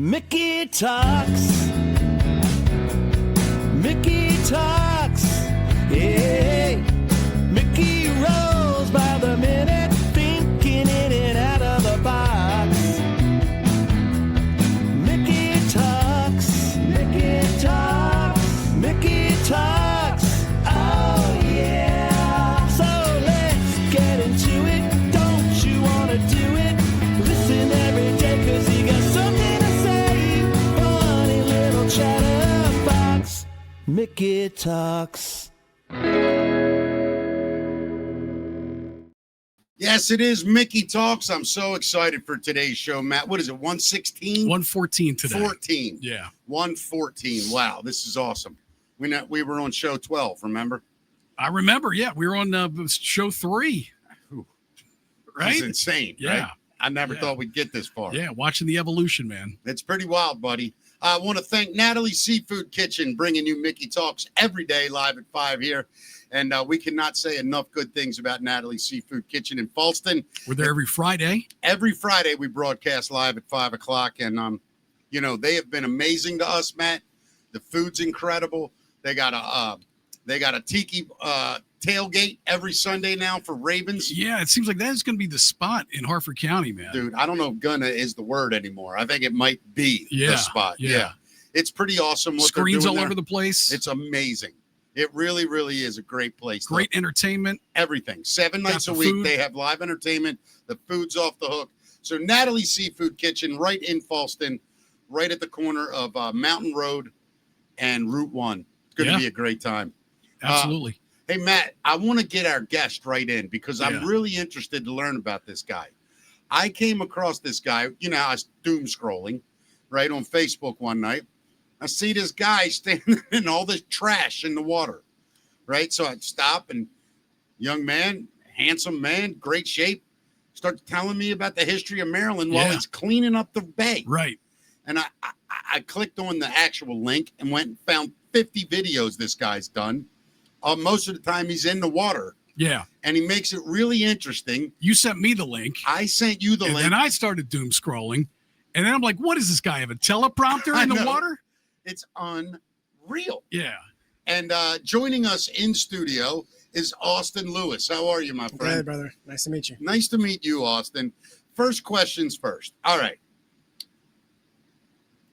Mickey talks. Mickey talks. Yeah. Mickey rolls by the minute, thinking in and out of the box. Mickey talks. Mickey talks. Mickey talks. Oh yeah. So let's get into it. Don't you wanna do it? Listen every day, 'cause he got something to say. Funny little chatterbox. Mickey talks. Yes, it is Mickey Talks. I'm so excited for today's show, Matt. What is it, 116? 114 today. 14. Yeah. 114. Wow, this is awesome. We were on show 12, remember? I remember, yeah. We were on show 3. Right? It's insane, Yeah. right? I never thought we'd get this far. Yeah, watching the evolution, man. It's pretty wild, buddy. I want to thank Natalie's Seafood Kitchen, bringing you Mickey Talks every day live at 5 here. And we cannot say enough good things about Natalie's Seafood Kitchen in Falston. We're there every Friday. Every Friday we broadcast live at 5 o'clock. And, they have been amazing to us, Matt. The food's incredible. They got a tiki tailgate every Sunday now for Ravens. Yeah, it seems like that is going to be the spot in Harford County, man. Dude, I don't know if gonna is the word anymore. I think it might be the spot. Yeah. It's pretty awesome. What Screens they're all doing over there. the place. It's amazing. It really, really is a great place. Great entertainment. Everything. 7 nights the a week. food. They have live entertainment. The food's off the hook. So Natalie's Seafood Kitchen right in Falston, right at the corner of Mountain Road and Route 1. It's going to be a great time. Absolutely. Hey, Matt, I want to get our guest right in because I'm really interested to learn about this guy. I came across this guy, I was doom scrolling right on Facebook one night. I see this guy standing in all this trash in the water, right? So I'd stop and young man, handsome man, great shape, starts telling me about the history of Maryland while he's cleaning up the bay. Right. And I clicked on the actual link and went and found 50 videos this guy's done. Most of the time he's in the water. Yeah. And he makes it really interesting. You sent me the link. I sent you the link. And I started doom scrolling. And then I'm like, what does this guy have, a teleprompter in the water? It's unreal. Yeah. And joining us in studio is Austin Lewis. How are you, my friend? Good, brother. Nice to meet you. Nice to meet you, Austin. First questions first. All right.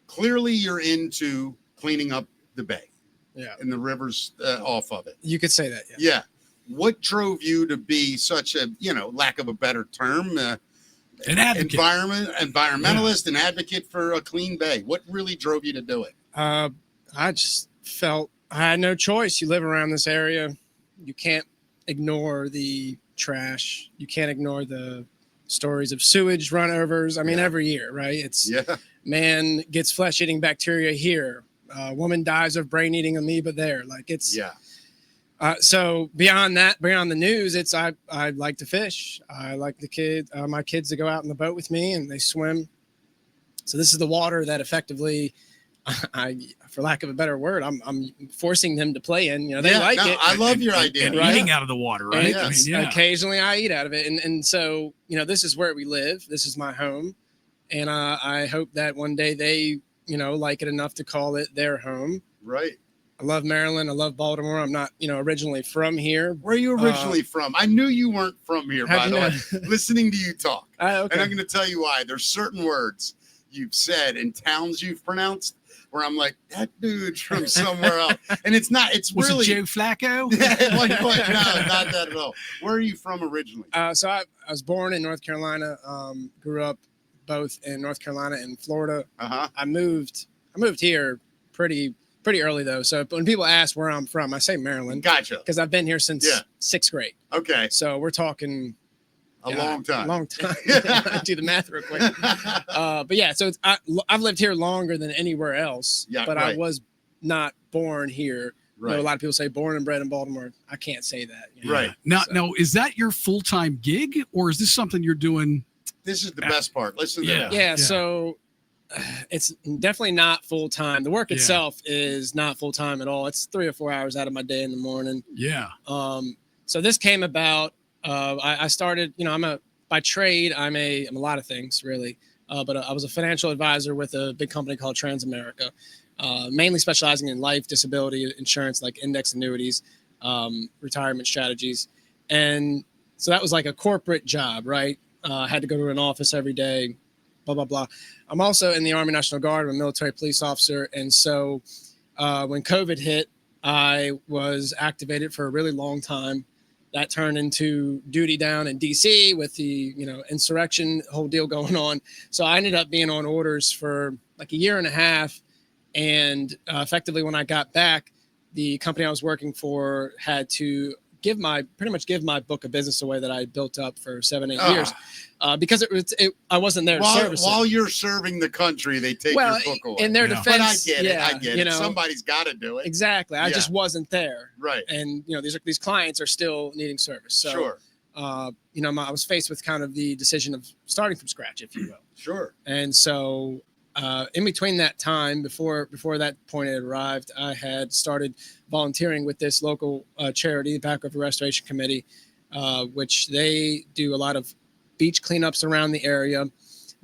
Clearly, you're into cleaning up the bay. Yeah. And the rivers off of it. You could say that, yeah. Yeah. What drove you to be such a, lack of a better term, an advocate, environmentalist, an advocate for a clean bay? What really drove you to do it? I just felt I had no choice. You live around this area. You can't ignore the trash. You can't ignore the stories of sewage runovers. I mean, every year, right? It's man gets flesh-eating bacteria here. Woman dies of brain-eating amoeba there. Like it's so beyond that, beyond the news, it's I like to fish. I like my kids to go out in the boat with me and they swim. So this is the water that effectively, for lack of a better word, I'm forcing them to play in. They like it. I love your idea. And eating out of the water, right? Occasionally I eat out of it. And so, this is where we live. This is my home. And I hope that one day they, like it enough to call it their home. Right. I love Maryland. I love Baltimore. I'm not, originally from here. Where are you originally from? I knew you weren't from here, by the way. Listening to you talk. Okay. And I'm going to tell you why. There's certain words you've said and towns you've pronounced where I'm like, that dude's from somewhere else. And it's not. Was really. Was it Joe Flacco? No, not that at all. Where are you from originally? So I was born in North Carolina. Grew up both in North Carolina and Florida. I moved here pretty early though. So when people ask where I'm from, I say Maryland. Gotcha. Because I've been here since 6th grade. Okay. So we're talking a long time. Do the math real quick. But yeah, so I've lived here longer than anywhere else. Yeah, but I was not born here. Right. A lot of people say born and bred in Baltimore. I can't say that. Right. Now, is that your full-time gig or is this something you're doing? This is the best part. Listen to that. Yeah. So it's definitely not full time. The work itself is not full time at all. It's 3 or 4 hours out of my day in the morning. Yeah. So this came about. I started. By trade, I'm a lot of things really. but I was a financial advisor with a big company called Transamerica, mainly specializing in life, disability insurance, like index annuities, retirement strategies. And so that was like a corporate job, right? I had to go to an office every day, blah, blah, blah. I'm also in the Army National Guard. I'm a military police officer. And so when COVID hit, I was activated for a really long time. That turned into duty down in DC with the, insurrection whole deal going on. So I ended up being on orders for like a year and a half. And effectively, when I got back, the company I was working for had to pretty much give my book of business away that I built up for 7-8 years, because I wasn't there to service it. While you're serving the country, they take your book away. In their defense, but I get it. Somebody's got to do it. Exactly. I just wasn't there. Right. And these clients are still needing service. So, sure. I was faced with kind of the decision of starting from scratch, if you will. Sure. And so, in between that time, before that point had arrived, I had started volunteering with this local charity, the Back River Restoration Committee, which they do a lot of beach cleanups around the area.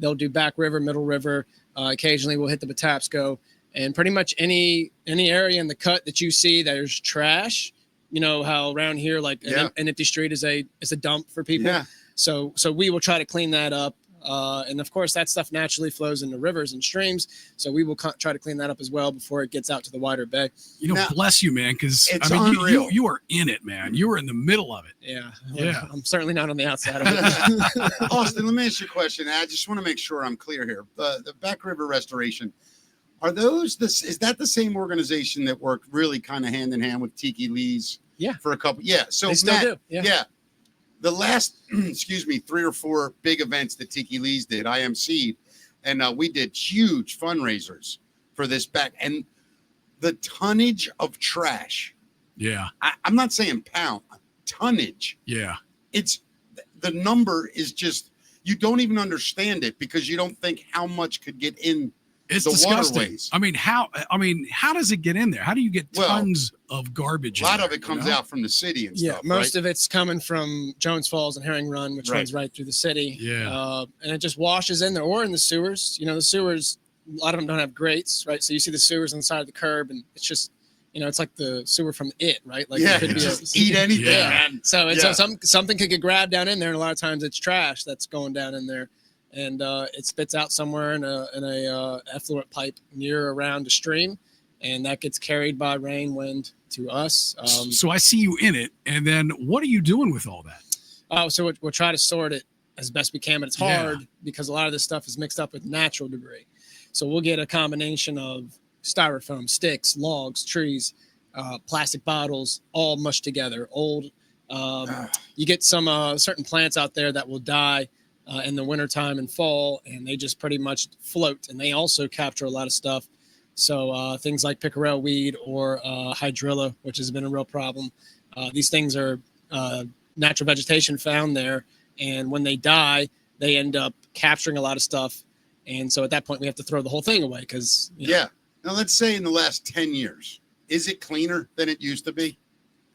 They'll do Back River, Middle River. Occasionally, we'll hit the Patapsco, and pretty much any area in the cut that you see that there's trash. You know how around here, like an empty street is a dump for people. Yeah. So we will try to clean that up. And of course, that stuff naturally flows into rivers and streams. So we will try to clean that up as well before it gets out to the wider bay. Now, bless you, man, because you are in it, man. You were in the middle of it. Yeah. Yeah. I'm certainly not on the outside of it. Austin, let me ask you a question. I just want to make sure I'm clear here. The Back River Restoration, is that the same organization that worked really kind of hand in hand with Tiki Lee's? Yeah. For a couple. Yeah. So they still do. Yeah. The last, 3 or 4 big events that Tiki Lee's did, I emceed, and we did huge fundraisers for this back. And the tonnage of trash. Yeah. I'm not saying pound, tonnage. Yeah. The number is just, you don't even understand it because you don't think how much could get in It's the disgusting. waterways. How does it get in there? How do you get tons of garbage? A lot of it comes out from the city and stuff. Most of it's coming from Jones Falls and Herring Run, which runs right through the city. Yeah. And it just washes in there, or in the sewers. The sewers, a lot of them don't have grates, right? So you see the sewers on the side of the curb, and it's just, it's like the sewer from It, right? Like it could be just eat anything, man. So something could get grabbed down in there, and a lot of times it's trash that's going down in there. And it spits out somewhere in a effluent pipe near around a stream, and that gets carried by rain, wind to us. So I see you in it, and then what are you doing with all that? So we'll try to sort it as best we can, but it's hard because a lot of this stuff is mixed up with natural debris. So we'll get a combination of styrofoam, sticks, logs, trees, plastic bottles, all mushed together. Old. You get some certain plants out there that will die in the wintertime and fall, and they just pretty much float, and they also capture a lot of stuff. So things like pickerel weed or hydrilla, which has been a real problem. These things are natural vegetation found there, and when they die, they end up capturing a lot of stuff. And so at that point, we have to throw the whole thing away because Now let's say in the last 10 years, is it cleaner than it used to be?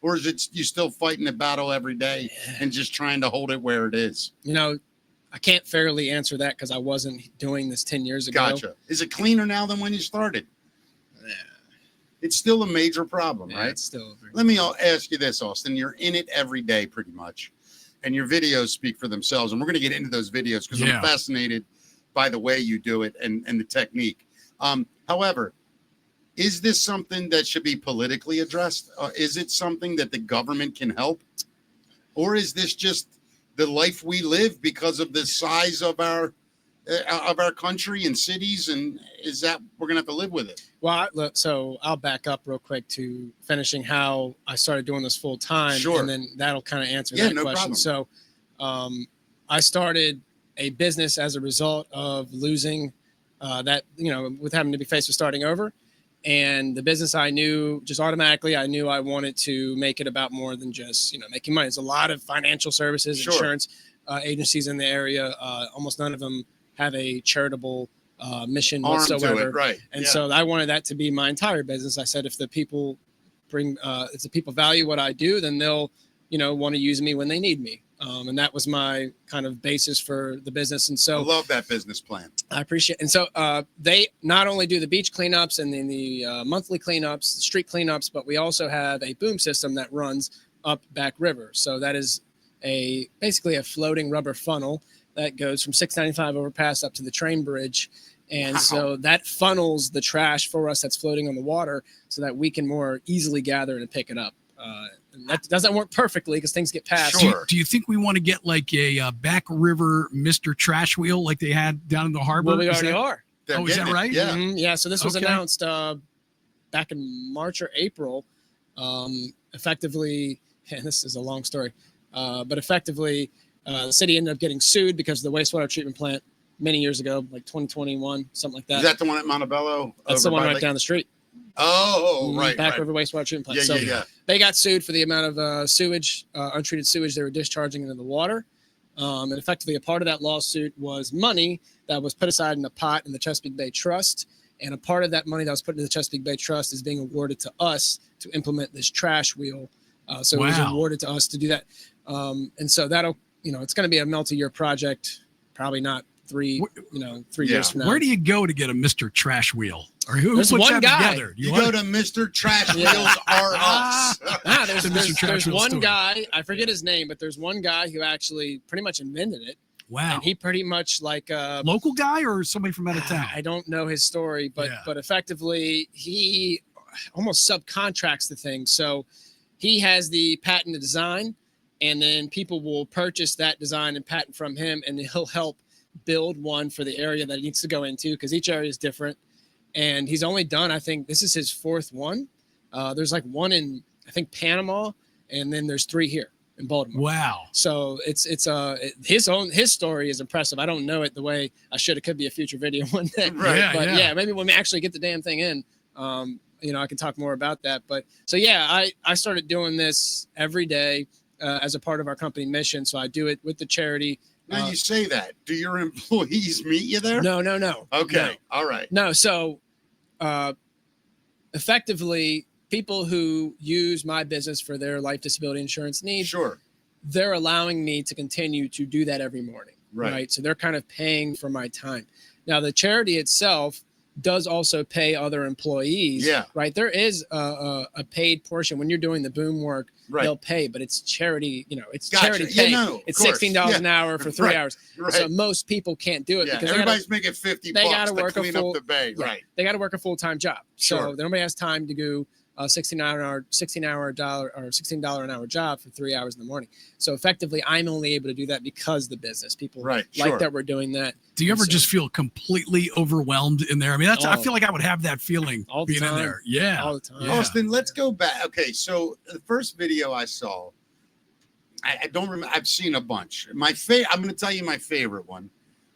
Or is it you still fighting the battle every day and just trying to hold it where it is? I can't fairly answer that because I wasn't doing this 10 years ago. Gotcha. Is it cleaner now than when you started? Yeah. It's still a major problem, right? It's still. Let me ask you this, Austin. You're in it every day pretty much, and your videos speak for themselves. And we're going to get into those videos because I'm fascinated by the way you do it and the technique. However, is this something that should be politically addressed? Is it something that the government can help? Or is this just the life we live because of the size of our country and cities, and is that we're gonna have to live with it? Well, so I'll back up real quick to finishing how I started doing this full time, and then that'll kind of answer that question. Problem. So, I started a business as a result of losing that, with having to be faced with starting over. And the business I knew just automatically, I knew I wanted to make it about more than just, making money. There's a lot of financial services, insurance agencies in the area. Almost none of them have a charitable mission whatsoever. Right. And so I wanted that to be my entire business. I said, if the people value what I do, then they'll, want to use me when they need me. And that was my kind of basis for the business. And I so love that business plan. I appreciate it. And so they not only do the beach cleanups and then the monthly cleanups, the street cleanups, but we also have a boom system that runs up Back River. So that is basically a floating rubber funnel that goes from 695 overpass up to the train bridge. And so that funnels the trash for us that's floating on the water so that we can more easily gather and pick it up. And that doesn't work perfectly because things get passed. Sure. Do you think we want to get like a Back River Mr. Trash Wheel like they had down in the harbor? Well, we already are. They're Oh, is that getting it. right? Yeah. Mhm. Yeah. So this was Okay. announced back in March or April. Effectively, and this is a long story, but effectively, the city ended up getting sued because of the wastewater treatment plant many years ago, like 2021, something like that. Is that the one at Montebello? That's the one right down the street. Right. Back Right. River wastewater treatment plant. Yeah, So yeah. they got sued for the amount of sewage, untreated sewage they were discharging into the water. And effectively, a part of that lawsuit was money that was put aside in a pot in the Chesapeake Bay Trust. And a part of that money that was put into the Chesapeake Bay Trust is being awarded to us to implement this trash wheel. So it was Wow. awarded to us to do that. And so that'll, it's going to be a multi-year project, probably not 3 years from now. Where do you go to get a Mr. Trash Wheel? Or who There's puts one that guy. together? You go to Mr. Trash Wheels R Us. There's The Mr. Trash there's Wheel one store. guy, I forget his name, but there's one guy who actually pretty much invented it. Wow. And he pretty much like Local guy or somebody from out of town? I don't know his story, but Yeah. but effectively he almost subcontracts the thing. So he has the patented design, and then people will purchase that design and patent from him, and he'll help build one for the area that it needs to go into because each area is different. And he's only done, I think this is his 4th one. There's like one in, I think, Panama, and then there's 3 here in Baltimore. Wow. So his story is impressive. I don't know it the way I should. It could be a future video one day. Right. Yeah, But yeah. yeah, maybe when we actually get the damn thing in, I can talk more about that. But so yeah, I started doing this every day as a part of our company mission. So I do it with the charity. Now you say that. Do your employees meet you there? No. Okay. All right. No. So effectively, people who use my business for their life disability insurance needs, Sure. they're allowing me to continue to do that every morning. Right. So they're kind of paying for my time. Now, the charity itself does also pay other employees. Yeah. Right. There is a paid portion when you're doing the boom work. Right. They'll pay, but it's charity. It's Gotcha. charity Yeah, pay. no, of It's course. $16 an hour for 3 Right. hours. Right. So most people can't do it Yeah. because Everybody's making 50 they bucks gotta to work a clean full- up the bay. yeah, Right. they got to work a full-time job. Sure. So nobody has time to do a $16 an hour job for 3 hours in the morning. So effectively, I'm only able to do that because the business people Right, like sure. that we're doing that. Do you ever And so- just feel completely overwhelmed in there? I mean, I Oh. feel like I would have that feeling All the being in time. there. Yeah. all the time? Yeah. Austin, let's go back. Okay, so the first video I saw, I don't remember. I've seen a bunch. I'm going to tell you my favorite one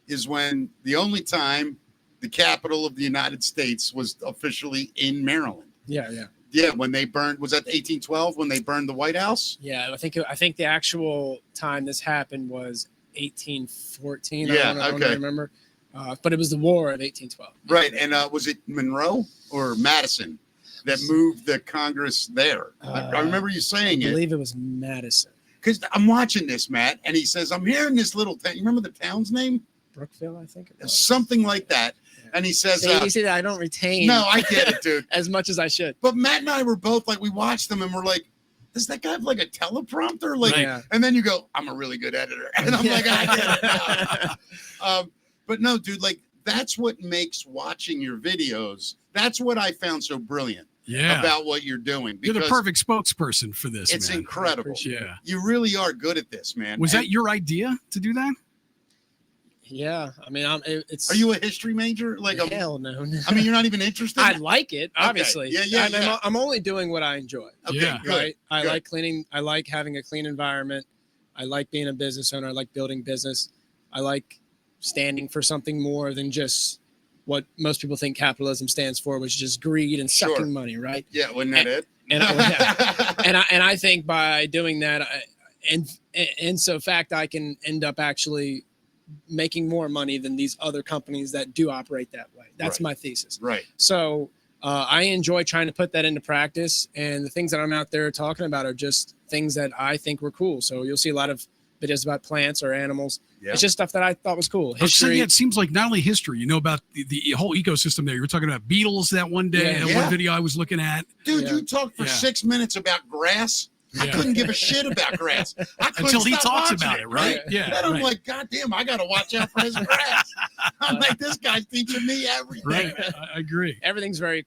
is when the only time the capital of the United States was officially in Maryland. Yeah. Yeah, when they burned, was that 1812 when they burned the White House? Yeah, I think the actual time this happened was 1814. Yeah, I don't okay. remember. But it was the War of 1812. Right, and was it Monroe or Madison that moved the Congress there? I remember you saying I it. believe it was Madison. Because I'm watching this, Matt, and he says, I'm here in this little town. You remember the town's name? Brookville, I think it was. Something like that. And he says, You see that I don't retain no, I get it, dude. as much as I should. But Matt and I were both like, we watched them and we're like, does that guy have like a teleprompter? Like, Yeah. and then you go, I'm a really good editor. And I'm like, I get it now. But no, dude, like that's what makes watching your videos. That's what I found so brilliant Yeah. about what you're doing. You're the because perfect spokesperson for this. It's man. incredible. Yeah. You really are good at this, man. Was And that your idea to do that? Yeah, I mean, it's. Are you a history major? Like, hell no? I mean, you're not even interested. I like it, obviously. Yeah, yeah. I'm only doing what I enjoy. Okay, Yeah. good. Right. I good. like cleaning. I like having a clean environment. I like being a business owner. I like building business. I like standing for something more than just what most people think capitalism stands for, which is just greed and sucking Sure. money, right? Yeah, wasn't that it? And I think by doing that, and so fact, I can end up actually making more money than these other companies that do operate that way. That's Right. my thesis. Right. So I enjoy trying to put that into practice, and the things that I'm out there talking about are just things that I think were cool. So you'll see a lot of videos about plants or animals. Yeah. It's just stuff that I thought was cool. I was saying, History. yeah, it seems like not only history, you know about the whole ecosystem there. You were talking about beetles that one day, Yeah. that Yeah. one video I was looking at. Dude, Yeah. you talked for Yeah. 6 minutes about grass. I Yeah. couldn't give a shit about grass. I couldn't Until he stop talks watching about it, right? And Yeah, I'm right. like, God damn, I got to watch out for his grass. I'm like, this guy's teaching me everything. Right, I agree. Everything's very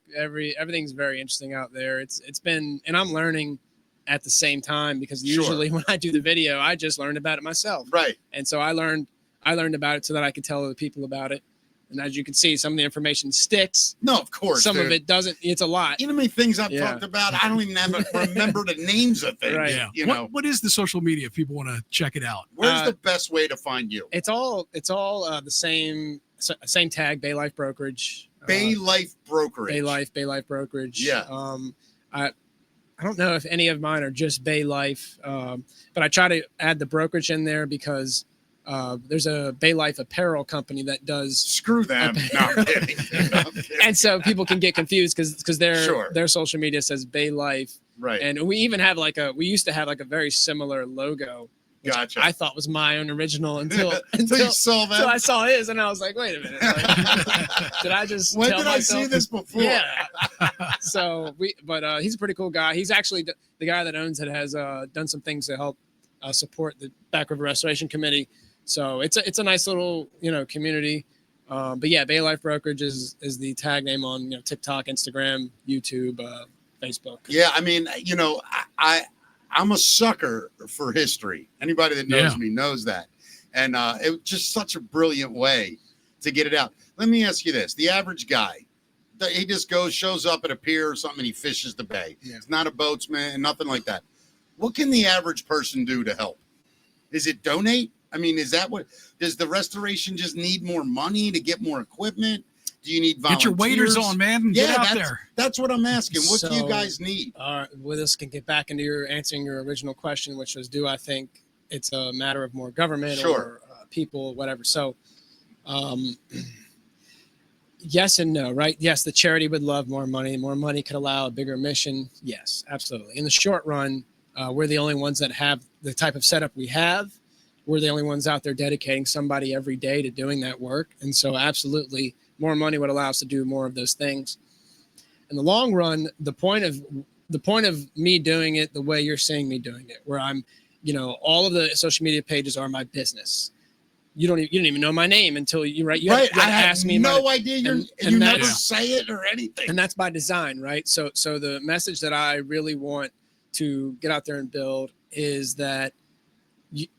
interesting out there. It's been, and I'm learning at the same time, because Sure. usually when I do the video, I just learned about it myself. Right. And so I learned about it so that I could tell other people about it. And as you can see, some of the information sticks. No, of course. Some dude. of it doesn't. It's a lot. You know how many things I've Yeah. talked about? I don't even remember the names of things. Right. Yeah. You know, What is the social media if people want to check it out? where's the best way to find you? It's all the same tag, Bay Life Brokerage. Bay Life Brokerage. Bay Life Brokerage. Yeah. I don't know if any of mine are just Bay Life, but I try to add the brokerage in there because there's a Bay Life apparel company that does, Screw them. No, I'm kidding. No, I'm kidding. and so people can get confused because Sure. their social media says Bay Life, Right. and we even have we used to have like a very similar logo, which Gotcha. I thought was my own original until you saw that. until I saw his, and I was like, wait a minute, like, did I just When tell did I see myself- this before? Yeah. So he's a pretty cool guy. He's actually the guy that owns it has done some things to help support the Back River Restoration Committee. So it's a nice little community. But yeah, Bay Life Brokerage is the tag name on TikTok, Instagram, YouTube, Facebook. Yeah, I mean, I'm a sucker for history. Anybody that knows Yeah. me knows that. And it was just such a brilliant way to get it out. Let me ask you this. The average guy, he just shows up at a pier or something, and he fishes the bay. Yeah. He's not a boatsman and nothing like that. What can the average person do to help? Is it donate? I mean, does the restoration just need more money to get more equipment? Do you need volunteers? Get your waders on, man. Get Yeah, out there. that's what I'm asking. What do you So- guys need? Well, this can get back into answering your original question, which was, do I think it's a matter of more government Sure. or people, whatever? So, yes and no, right? Yes, the charity would love more money. More money could allow a bigger mission. Yes, absolutely. In the short run, we're the only ones that have the type of setup we have. We're the only ones out there dedicating somebody every day to doing that work. And so absolutely more money would allow us to do more of those things. In the long run, the point of me doing it the way you're seeing me doing it, where I'm, all of the social media pages are my business. You don't even know my name until you I ask had me no idea you and never that's- say it or anything. and that's by design, right? So the message that I really want to get out there and build is that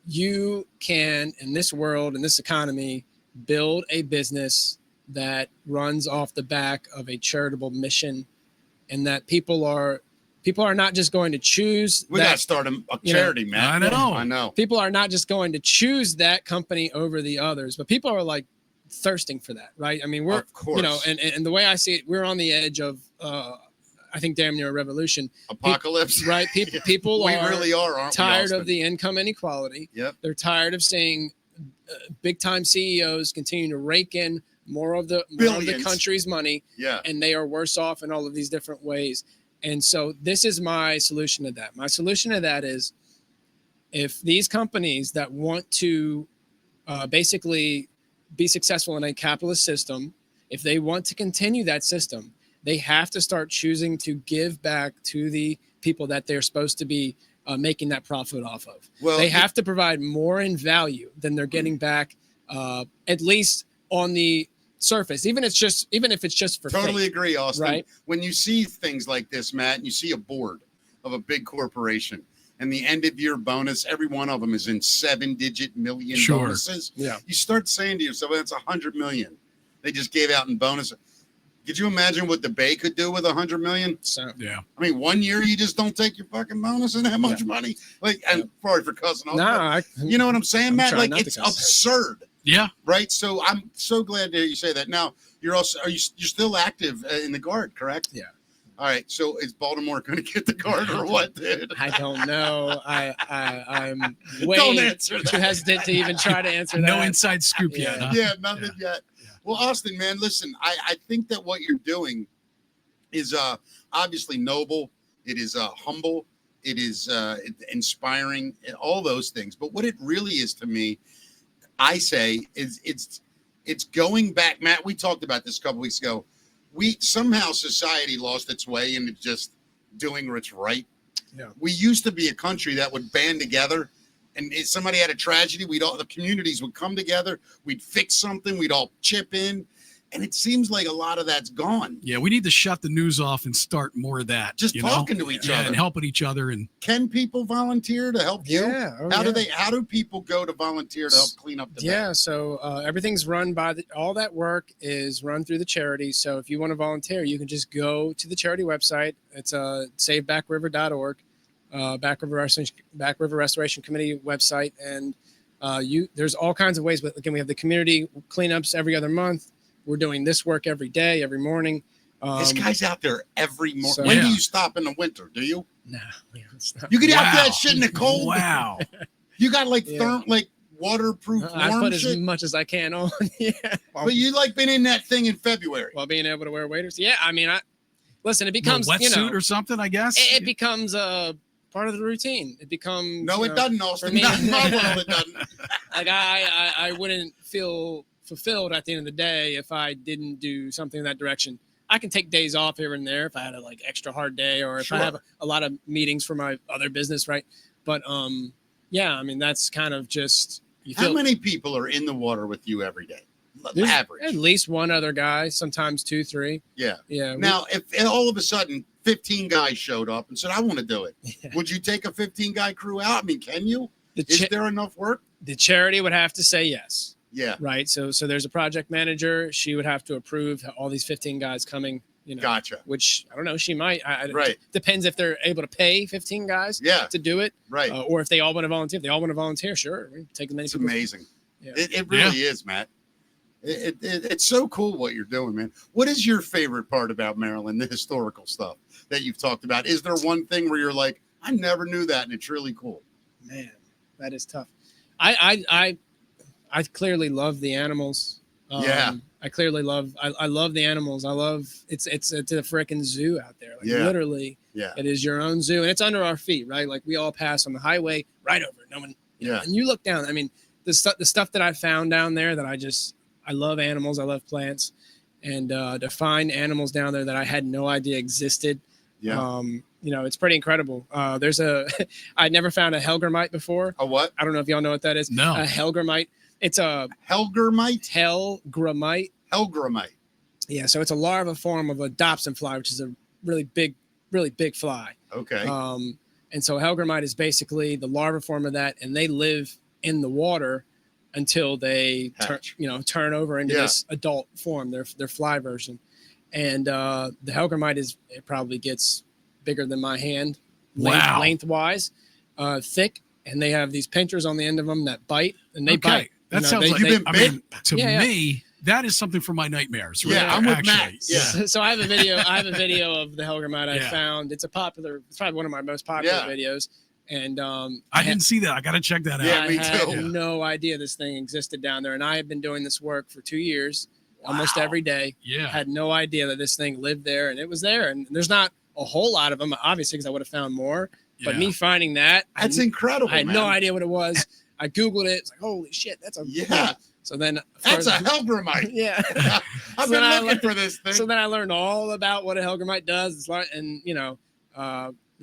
you can, in this world, in this economy, build a business that runs off the back of a charitable mission, and that people are not just going to choose We that. got to start a charity, man. I know. People are not just going to choose that company over the others, but people are like thirsting for that, right? I mean, we're, Of course. and the way I see it, we're on the edge of, I think, damn near a revolution, Apocalypse. right? People We are really are, aren't tired we, of the income inequality. Yep. They're tired of seeing big time CEOs continue to rake in more of the Billions. country's money, Yeah. and they are worse off in all of these different ways. And so this is my solution to that. My solution to that is, if these companies that want to basically be successful in a capitalist system, if they want to continue that system, they have to start choosing to give back to the people that they're supposed to be making that profit off of. Well, They have to provide more in value than they're getting back, at least on the surface, even if it's just for Totally fake. agree, Austin. Right. When you see things like this, Matt, and you see a board of a big corporation, and the end of year bonus, every one of them is in 7-digit million Sure. bonuses. Yeah. You start saying to yourself, that's 100 million they just gave out in bonus. Could you imagine what the Bay could do with 100 million? So Yeah. I mean, 1 year you just don't take your fucking bonus and that much money. Like, and sorry for cussing off. but you know what I'm saying, I'm Matt? trying Like, not to it's cuss. absurd. Yeah. Right. So I'm so glad to hear you say that. Now, you're still active in the Guard, correct? Yeah. All right. So is Baltimore going to get the Guard or what, dude? I don't know. I'm Don't way answer too that. hesitant to even try to answer that. No inside scoop yet. Yeah. Huh? Yeah, nothing yet. Yeah. Well, Austin, man, listen, I think that what you're doing is obviously noble. It is humble. It is inspiring, and all those things. But what it really is to me, I say, is it's going back. Matt, we talked about this a couple weeks ago. We somehow society lost its way into just doing what's right. Yeah. We used to be a country that would band together, and if somebody had a tragedy, the communities would come together. We'd fix something. We'd all chip in. And it seems like a lot of that's gone. Yeah, we need to shut the news off and start more of that. Just talking to each other and helping each other. And can people volunteer to help you? Yeah. How do people go to volunteer to help clean up the back? So everything's run by all that work is run through the charity. So if you want to volunteer, you can just go to the charity website. It's savebackriver.org, Back River Restoration Committee website, and there's all kinds of ways. But again, we have the community cleanups every other month. We're doing this work every day, every morning. This guy's out there every morning. So, when do you stop in the winter? Do you? No, it's not. You get out that shit in the cold. Wow. You got like waterproof I warm put shit. as much as I can on. Yeah. But you like been in that thing in February. While being able to wear waders. Yeah, I mean, listen, it becomes wetsuit or something, I guess. It becomes a part of the routine. It becomes it doesn't, Austin. for me- Not in my world, it doesn't. like I wouldn't feel fulfilled at the end of the day if I didn't do something in that direction. I can take days off here and there if I had a extra hard day, or if I have a lot of meetings for my other business, right? But yeah, I mean, that's kind of just How many people are in the water with you every day? there's Average. at least one other guy, sometimes 2, 3. Yeah. Yeah. Now, if all of a sudden 15 guys showed up and said, "I want to do it," would you take a 15-guy crew out? I mean, can you? Is there enough work? The charity would have to say yes. Yeah. Right. So there's a project manager. She would have to approve all these 15 guys coming. Gotcha. Which I don't know. She might. Right. Depends if they're able to pay 15 guys. To do it. Right. Or if they all want to volunteer. If they all want to volunteer, sure. We can take as many. It's people. amazing. Yeah. It really is, Matt. It's so cool what you're doing, man. What is your favorite part about Maryland, the historical stuff that you've talked about? Is there one thing where you're like, I never knew that, and it's really cool? Man, that is tough. I clearly love the animals. I clearly love. I love the animals. I love it's a freaking zoo out there. Literally, it is your own zoo, and it's under our feet, right? Like we all pass on the highway right over it. No one. And you look down. I mean, the stuff that I found down there that I love animals. I love plants, and to find animals down there that I had no idea existed. It's pretty incredible. I'd never found a Helgramite before. A what? I don't know if y'all know what that is. No. A Helgramite. It's a Helgramite? Helgramite. Helgramite. Yeah, so it's a larva form of a Dobson fly, which is a really big fly. Okay. And so Helgramite is basically the larva form of that, and they live in the water until they turn over into this adult form, their fly version. And the Helgramite it probably gets bigger than my hand, lengthwise, thick, and they have these pinchers on the end of them that bite, and they bite. That sounds like to me, that is something for my nightmares. Right? Yeah, I'm with Matt. Yeah. So I have a video. Of the Helgramite I found. It's probably one of my most popular videos. And I didn't see that. I got to check that out. Yeah, me too. I had no idea this thing existed down there, and I have been doing this work for 2 years, almost every day. Yeah, had no idea that this thing lived there, and it was there. And there's not a whole lot of them, obviously, because I would have found more. But me finding that's incredible. I had no idea what it was. I Googled it. It's like, holy shit, that's a So then that's a Helgramite. Yeah. I've been looking for this thing. So then I learned all about what a Helgramite does. It's like, and then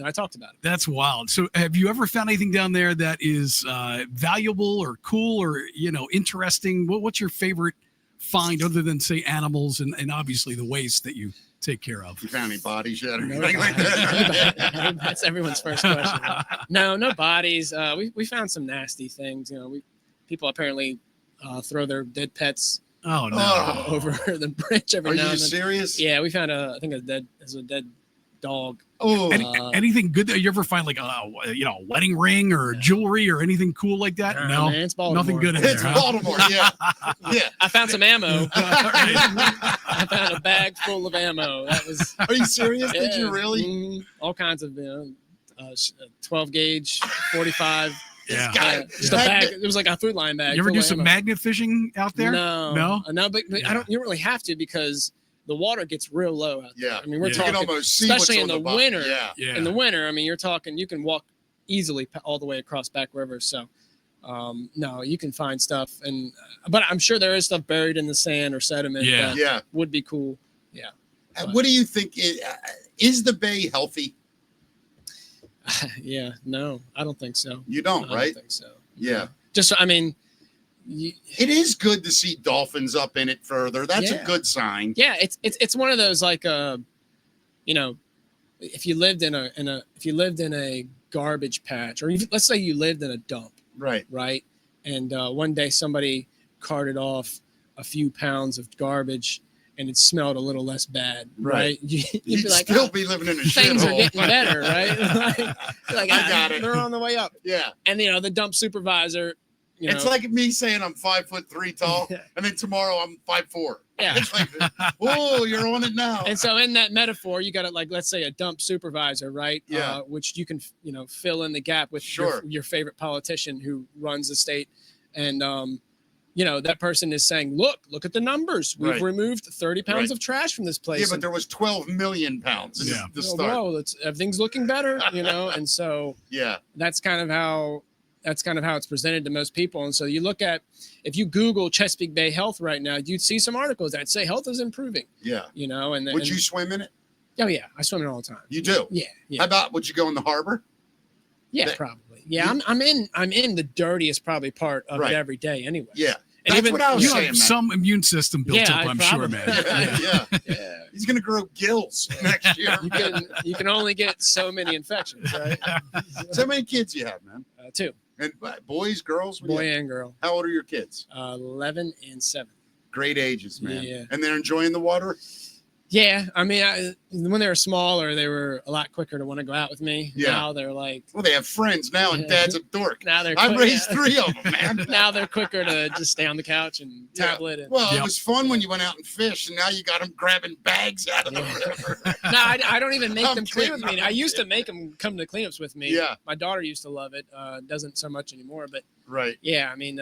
I talked about it. That's wild. So have you ever found anything down there that is valuable or cool or interesting? What's your favorite find other than say animals and obviously the waste that you take care of? You found any bodies yet? No, that's everyone's first question. No bodies. We found some nasty things. People apparently throw their dead pets over the bridge every now and then. Are you serious? Yeah, we found a dead dog. Oh, anything good that you ever find, like a wedding ring or jewelry or anything cool like that? No, man, it's Baltimore. Nothing good in there. It's Baltimore. Yeah. I found some ammo. I found a bag full of ammo. That was. Are you serious? Did you really? All kinds of 12 gauge, 45. Yeah. Just a bag. It was like a food line bag. You ever do some magnet fishing out there? No. But I don't. You don't really have to because the water gets real low out there. Yeah. I mean, we're Yeah. You can talking, almost see especially what's in on the bottom. winter. Yeah. Yeah. In the winter, I mean, you're talking, you can walk easily all the way across Back River. So, no, you can find stuff, but I'm sure there is stuff buried in the sand or sediment Yeah. that Yeah. would be cool. Yeah. What do you think? Is the bay healthy? Yeah, no, I don't think so. You don't, I right? don't think so. Yeah. Just, I mean, It is good to see dolphins up in it further. That's a Yeah. good sign. yeah, it's one of those like, you know, if you lived in a garbage patch, or let's say you lived in a dump, Right. right? And one day somebody carted off a few pounds of garbage, and it smelled a little less bad, Right. right? You'd You'd be like, still "Oh, be living in a things are shithole. getting better, right? like, I got it. They're on the way up. Yeah. And the dump supervisor, It's like me saying I'm 5'3" tall, and then tomorrow I'm 5'4". Yeah. It's like, oh, you're on it now. and so in that metaphor, you got to, like, let's say a dump supervisor, right? Yeah. Which you can, fill in the gap with Sure. your favorite politician who runs the state. And, that person is saying, look at the numbers. We've Right. removed 30 pounds Right. of trash from this place. Yeah, but And, there was 12 million pounds Yeah. to start. whoa, everything's looking better, and so Yeah. that's kind of how it's presented to most people. And so you look at, if you Google Chesapeake Bay health right now, you'd see some articles that say health is improving, Yeah. and Would you swim in it? Oh yeah, I swim in it all the time. You do? Yeah. How about, would you go in the harbor? Yeah, that- probably. Yeah, I'm in the dirtiest probably part of Right. it every day anyway. Yeah. And That's even- what I was You saying, have man. some immune system built Yeah, up, I I'm sure, probably- man. Yeah. Yeah. He's going to grow gills next year. You can only get so many infections, right? So how many kids you have, man? 2, And boys, girls? What do boy you have? and girl, How old are your kids? 11 and 7. Great ages, man. Yeah. And they're enjoying the water? Yeah, I mean, when they were smaller, they were a lot quicker to want to go out with me. Yeah. Now they're like, Well, they have friends now, and Yeah. Dad's a dork. now they're I quick- raised yeah. 3 of them, man. Now they're quicker to just stay on the couch and Yeah. tablet. And, Well, it Yep. was fun when you went out and fished, and now you got them grabbing bags out of the Yeah. river. no, I don't even make I'm them clean with kidding. me. I used to make them come to cleanups with me. Yeah. My daughter used to love it. Doesn't so much anymore, but Right. yeah, I mean,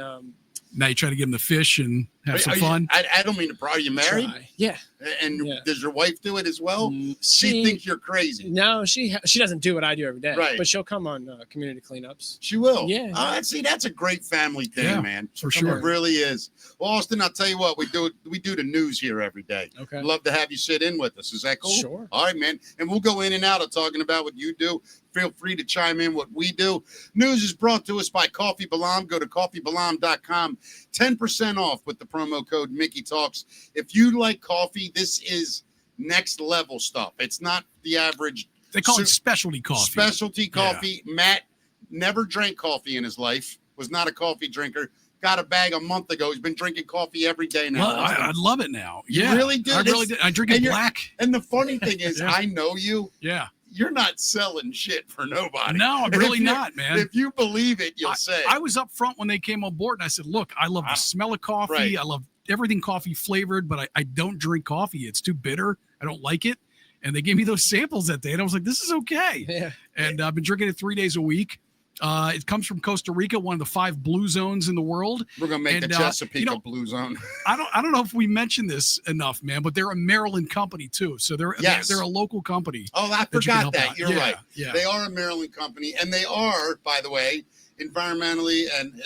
Now you try to give them the fish and have some Are you- fun. I don't mean to pry. Are you married? try. Yeah. And Yeah. does your wife do it as well? She She thinks you're crazy. no, she doesn't do what I do every day. Right. But she'll come on community cleanups. She will. Yeah. See, that's a great family thing, Yeah, man. for sure. It really is. Well, Austin, I'll tell you what, we do the news here every day. Okay. I'd love to have you sit in with us. Is that cool? Sure. All right, man. And we'll go in and out of talking about what you do. Feel free to chime in what we do. News is brought to us by Coffee Balam. Go to coffeebalam.com. 10% off with the promo code Mickey Talks. If you like coffee, this is next level stuff. It's not the average They call So- it specialty coffee. specialty coffee. Matt never drank coffee in his life, was not a coffee drinker. Got a bag a month ago. He's been drinking coffee every day now. Well, I love it now. You Yeah, really do? I really This- did. I drink and it you're- black. And the funny thing is, Yeah. I know you. Yeah. You're not selling shit for nobody. No, I'm And really if you- not, man. If you believe it, you'll say. I was up front when they came on board, and I said, "Look, I love the smell of coffee. Right. I love everything coffee flavored, but I don't drink coffee. It's too bitter. I don't like it." And they gave me those samples that day, and I was like, "This is okay." Yeah. And I've been drinking it 3 days a week. It comes from Costa Rica, one of the 5 blue zones in the world. We're gonna make and, the Chesapeake you know, a blue zone. I don't know if we mentioned this enough, man, but they're a Maryland company too. So Yes. they're a local company. Oh, I that you can forgot help that. out. You're Yeah, right. Yeah. They are a Maryland company, and they are, by the way, environmentally and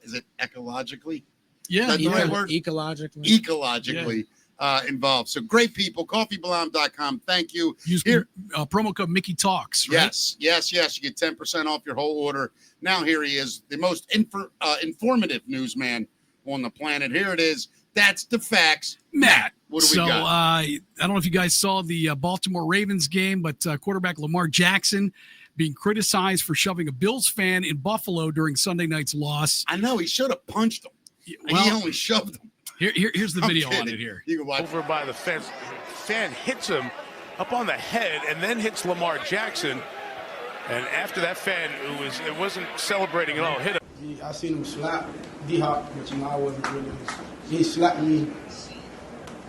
is it ecologically? Yeah. That's the right word? Ecologically. Ecologically involved. So great people. Coffeebalam.com. Thank you. Use Here- promo code Mickey Talks. Right? Yes. You get 10% off your whole order. Now here he is, the most informative newsman on the planet. Here it is. That's the facts. Matt. What do we so, got? I don't know if you guys saw the Baltimore Ravens game, but quarterback Lamar Jackson being criticized for shoving a Bills fan in Buffalo during Sunday night's loss. I know he should have punched him. He Well, only shoved him. here's the I'm video on kidding. it here. You can watch. Over by the fence. Fan hits him up on the head and then hits Lamar Jackson. And after that fan, it wasn't celebrating at all, hit him. I seen him slap D-Hop, but I wasn't really. He slapped me,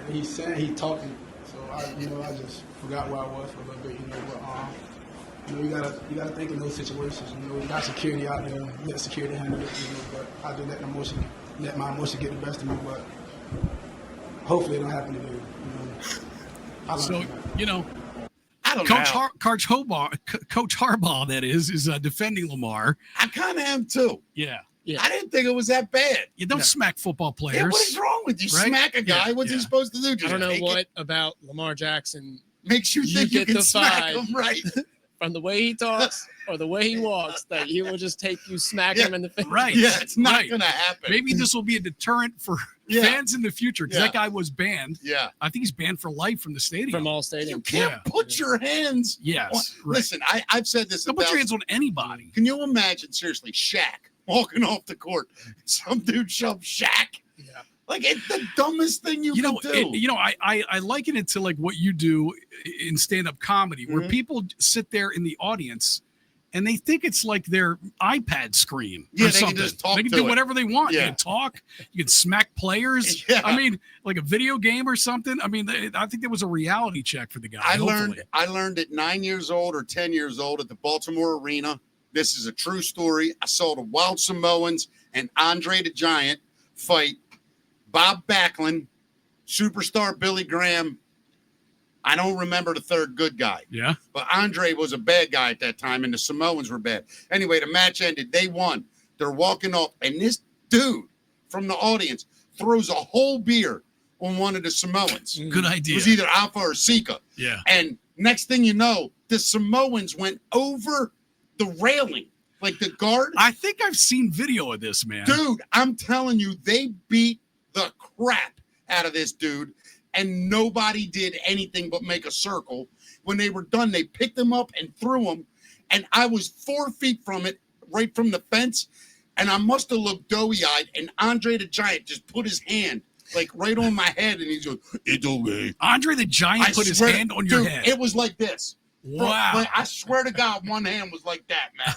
and he said he talking. So I just forgot where I was for a little bit, But you gotta think in those situations. We got security out there, let security handle it. But I just let my emotion get the best of me. But hopefully it don't happen again. So, you know, I don't Coach know. Coach Harbaugh, that is defending Lamar. I kind of am too. Yeah. I didn't think it was that bad. You don't smack football players. Yeah, what is wrong with you? Right? Smack a guy. Yeah, What's he yeah. supposed to do? I Just don't know take what it? about Lamar Jackson Makes you think you get can the smack vibe. him, right? from the way he talks or the way he walks that he will just take you, smack him in the face. Right. Yeah, it's not Right. going to happen. Maybe this will be a deterrent for fans in the future because that guy was banned. Yeah. I think he's banned for life from the stadium. From all You stadiums. can't put your hands. Yes. on- Listen, I've said this. Don't put your hands on anybody. Can you imagine, seriously, Shaq walking off the court? Some dude shoved Shaq. Yeah. Like, it's the dumbest thing you can do. I liken it to like what you do in stand-up comedy, where people sit there in the audience and they think it's like their iPad screen Yeah, or they can something. just talk They can to do it. whatever they want. Yeah. You can talk. You can smack players. Yeah. I mean, like a video game or something. I mean, I think there was a reality check for the guy. I hopefully. learned at 9 years old or 10 years old at the Baltimore Arena. This is a true story. I saw the Wild Samoans and Andre the Giant fight Bob Backlund, superstar Billy Graham. I don't remember the third good guy, Yeah. but Andre was a bad guy at that time, and the Samoans were bad. Anyway, the match ended. They won. They're walking off, and this dude from the audience throws a whole beer on one of the Samoans. Good It idea. was either Alpha or Sika. Yeah. And next thing you know, the Samoans went over the railing, like the guard. I think I've seen video of this, man. Dude, I'm telling you, they beat the crap out of this dude, and nobody did anything but make a circle. When they were done, they picked him up and threw him, and I was 4 feet from it, right from the fence, and I must have looked doughy-eyed, and Andre the Giant just put his hand like right on my head, and he goes, "It's okay." Andre the Giant put his swear- hand on your dude, head. It was like this. Wow. Like, I swear to God, one hand was like that, man,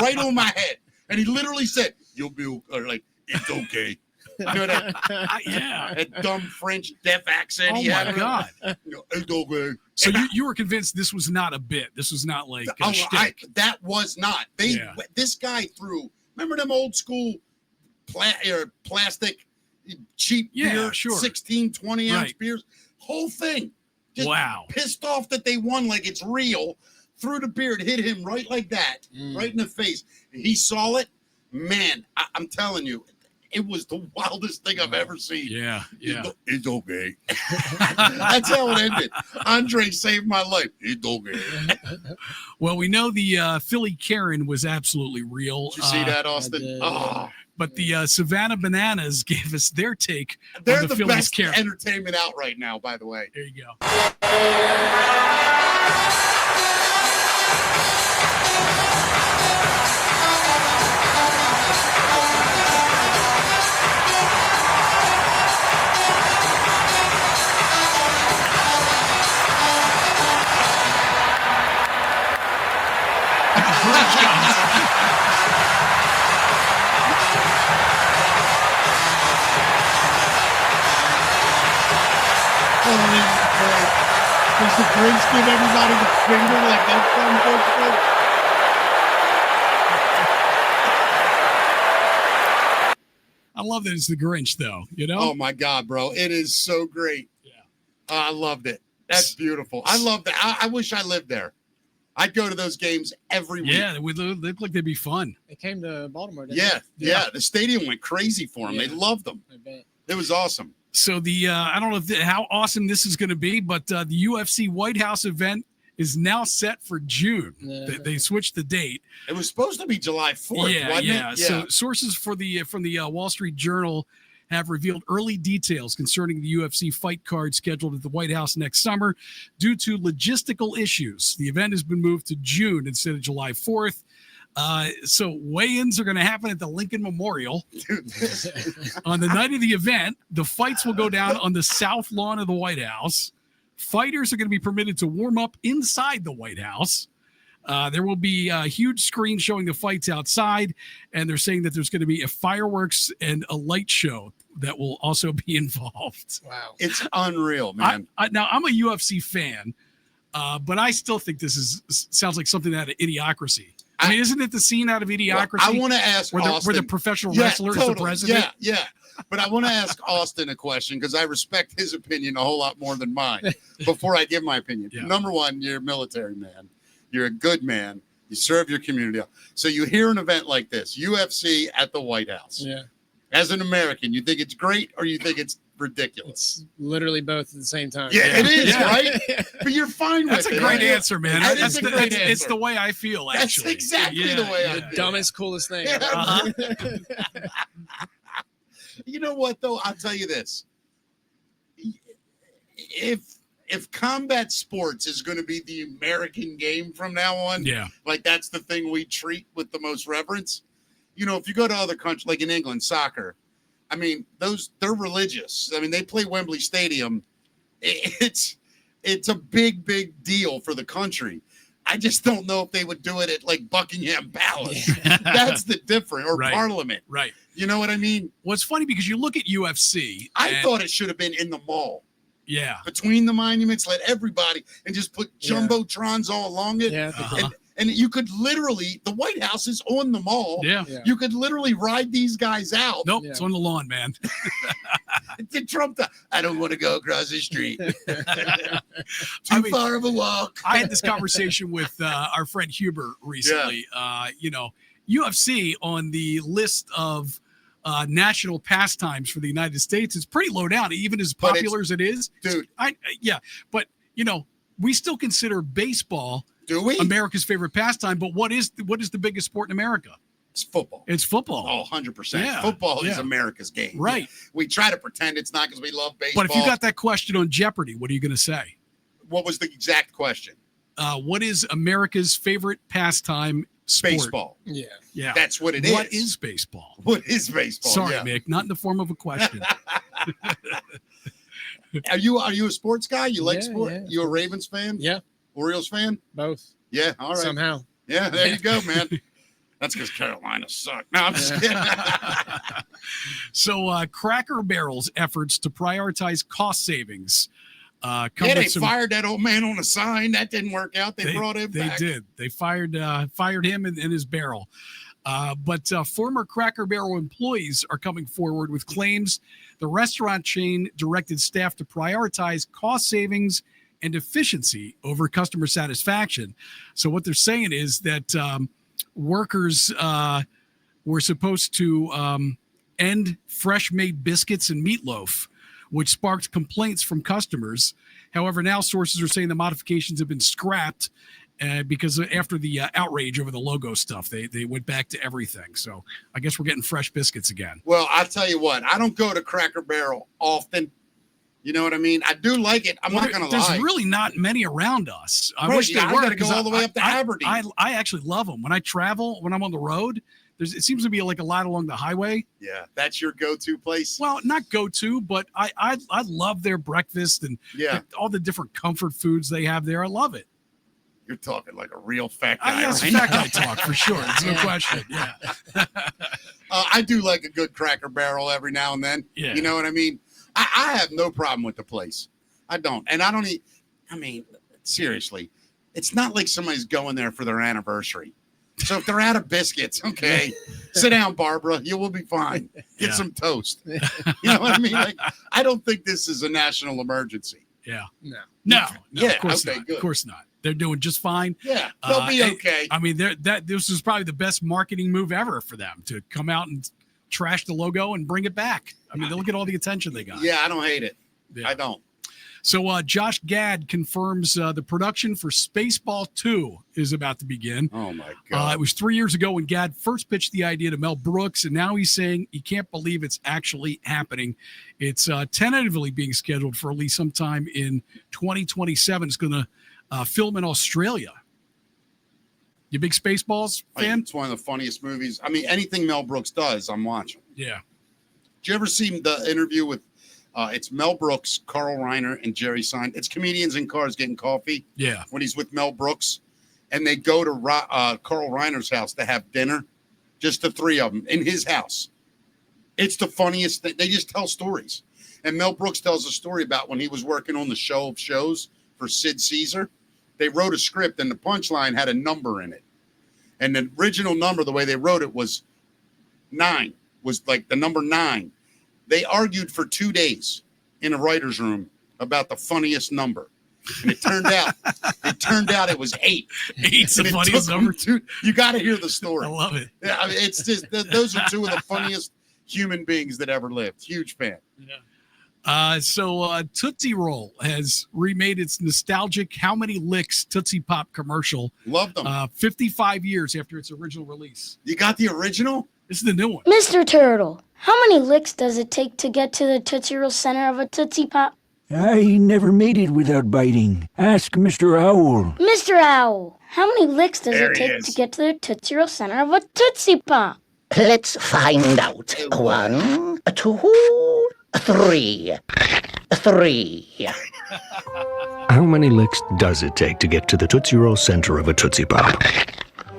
right on my head, and he literally said, "You'll be like, it's okay." You know that, Yeah. that dumb French deaf accent Oh he had. my God. You know, it's okay. So And you were convinced this was not a bit. This was not like a I- shtick. that was not. Yeah. This guy threw. Remember them old school plastic cheap Yeah, beer, sure. 16, 20 ounce Right. beers, whole thing. Just Wow. pissed off that they won like it's real. Threw the beer, it hit him right like that, right in the face. And he saw it. Man, I'm telling you, it was the wildest thing I've ever seen. Yeah. Yeah. It's okay. That's how it ended. Andre saved my life. It's okay. Well, we know the Philly Karen was absolutely real. Did you see that, Austin? did. Oh, But the Savannah Bananas gave us their take they're on the the Phillies best Karen. entertainment out right now, by the way. There you go. Does the Grinch give everybody the finger like that from I love that it's the Grinch, though. You know? Oh my God, bro. It is so great. Yeah. I loved it. That's beautiful. I love that. I wish I lived there. I'd go to those games every week. Yeah, they would look like they'd be fun. It came to Baltimore, didn't Yeah, it? yeah. The stadium went crazy for them. They Yeah. loved them. I bet. It was awesome. So I don't know how awesome this is going to be, but the UFC White House event is now set for June. Yeah. They switched the date. It was supposed to be July 4th, Yeah, wasn't yeah. it? So sources from the Wall Street Journal have revealed early details concerning the UFC fight card scheduled at the White House next summer due to logistical issues. The event has been moved to June instead of July 4th. So weigh-ins are going to happen at the Lincoln Memorial. On the night of the event, the fights will go down on the south lawn of the White House. Fighters are going to be permitted to warm up inside the White House. There will be a huge screen showing the fights outside, and they're saying that there's going to be a fireworks and a light show that will also be involved. Wow. It's unreal, man. Now, I'm a UFC fan, but I still think this sounds like something out of Idiocracy. I mean, isn't it the scene out of Idiocracy? I want to ask where the Austin. professional wrestler is the president? Yeah. But I want to ask Austin a question because I respect his opinion a whole lot more than mine before I give my opinion. Yeah. Number one, you're a military man. You're a good man. You serve your community. So you hear an event like this, UFC at the White House. Yeah. As an American, you think it's great or you think it's ridiculous? It's literally both at the same time. Yeah, it is, Yeah. right? But you're fine That's with a it. great right? answer, man. That That's is a great It's answer. the way I feel, That's actually. exactly the way I The feel. dumbest, coolest thing. Yeah. Uh-huh. You know what, though? I'll tell you this. If combat sports is going to be the American game from now on, Yeah. like that's the thing we treat with the most reverence. You know, if you go to other countries, like in England, soccer, I mean, they're religious. I mean, they play Wembley Stadium. It's a big, big deal for the country. I just don't know if they would do it at like Buckingham Palace. That's the difference, or Right. Parliament. Right. You know what I mean? Well, it's funny because you look at UFC. I and- thought it should have been in the mall. Yeah. Between the monuments, let everybody and just put jumbotrons all along it. Yeah. Uh-huh. And you could literally, the White House is on the mall. Yeah. Yeah. You could literally ride these guys out. Nope. Yeah. It's on the lawn, man. Did Trump, I don't want to go across the street. Too I mean, far of a walk. I had this conversation with our friend Huber recently. UFC on the list of national pastimes for the United States is pretty low down, even as But popular as it is. Dude, But we still consider baseball do we? America's favorite pastime. But what is the biggest sport in America? It's football. It's football. Oh, 100%. Yeah, Football is yeah. America's game. Right. We try to pretend it's not because we love baseball. But if you got that question on Jeopardy, what are you going to say? What was the exact question? What is America's favorite pastime sport? Baseball. Yeah. Yeah. That's what it is. What is baseball? What is baseball? Sorry, Yeah. Mick, not in the form of a question. Are you a sports guy? You like Yeah, sport? yeah. You a Ravens fan? Yeah. Orioles fan? Both. Yeah. All right. Somehow. Yeah, there you go, man. That's because Carolina sucked. No, I'm just kidding. So, Cracker Barrel's efforts to prioritize cost savings come Yeah, they with some. fired that old man on the sign. That didn't work out. They brought him back. They did. They fired him in his barrel. But former Cracker Barrel employees are coming forward with claims the restaurant chain directed staff to prioritize cost savings and efficiency over customer satisfaction. So what they're saying is that workers were supposed to end fresh-made biscuits and meatloaf, which sparked complaints from customers. However, now sources are saying the modifications have been scrapped because after the outrage over the logo stuff, they went back to everything. So I guess we're getting fresh biscuits again. Well, I'll tell you what. I don't go to Cracker Barrel often. You know what I mean? I do like it. I'm not going to There's lie. really not many around us. I Right, wish yeah, they I were. gotta go 'cause all the way up to Aberdeen. I actually love them. When I travel, when I'm on the road, it seems to be like a lot along the highway. Yeah, that's your go-to place. Well, not go to, but I love their breakfast and Yeah. all the different comfort foods they have there. I love it. You're talking like a real fat guy. Yes, right fat now. guy talk for sure. It's no question. Yeah. I do like a good Cracker Barrel every now and then. Yeah. You know what I mean? I have no problem with the place. I don't. And I don't eat. I mean, seriously, it's not like somebody's going there for their anniversary. So if they're out of biscuits, okay, sit down, Barbara. You will be fine. Get Yeah. some toast. You know what I mean? Like, I don't think this is a national emergency. Yeah. No. No, Yeah, of course okay, not. good. Of course not. They're doing just fine. Yeah, they'll be and- okay. I mean, this is probably the best marketing move ever for them to come out and trash the logo and bring it back. I mean, look at all the attention they got. Yeah, I don't hate it. Yeah. I don't. So Josh Gad confirms the production for Spaceball 2 is about to begin. Oh, my God. It was 3 years ago when Gad first pitched the idea to Mel Brooks, and now he's saying he can't believe it's actually happening. It's tentatively being scheduled for at least sometime in 2027. It's going to film in Australia. You big Spaceballs fan? It's one of the funniest movies. I mean, anything Mel Brooks does, I'm watching. Yeah. Did you ever see the interview with it's Mel Brooks, Carl Reiner, and Jerry Sein? It's comedians in cars getting coffee Yeah. when he's with Mel Brooks. And they go to Carl Reiner's house to have dinner, just the three of them in his house. It's the funniest thing. They just tell stories. And Mel Brooks tells a story about when he was working on the show of shows for Sid Caesar. They wrote a script, and the punchline had a number in it. And the original number, the way they wrote it, was 9, was like the number 9. They argued for 2 days in a writer's room about the funniest number. And it turned out it was 8. 8's the And it funniest took them number. you got to hear the story. I love it. Yeah, I mean, it's just those are 2 of the funniest human beings that ever lived. Huge fan. So Tootsie Roll has remade its nostalgic How Many Licks Tootsie Pop commercial. Love them. 55 years after its original release. You got the original? This is the new one. Mr. Turtle, how many licks does it take to get to the Tootsie Roll center of a Tootsie Pop? I never made it without biting. Ask Mr. Owl. Mr. Owl, how many licks does There it he take is. to get to the Tootsie Roll center of a Tootsie Pop? Let's find out. 1, 2, 3. 3. How many licks does it take to get to the Tootsie Roll center of a Tootsie Pop?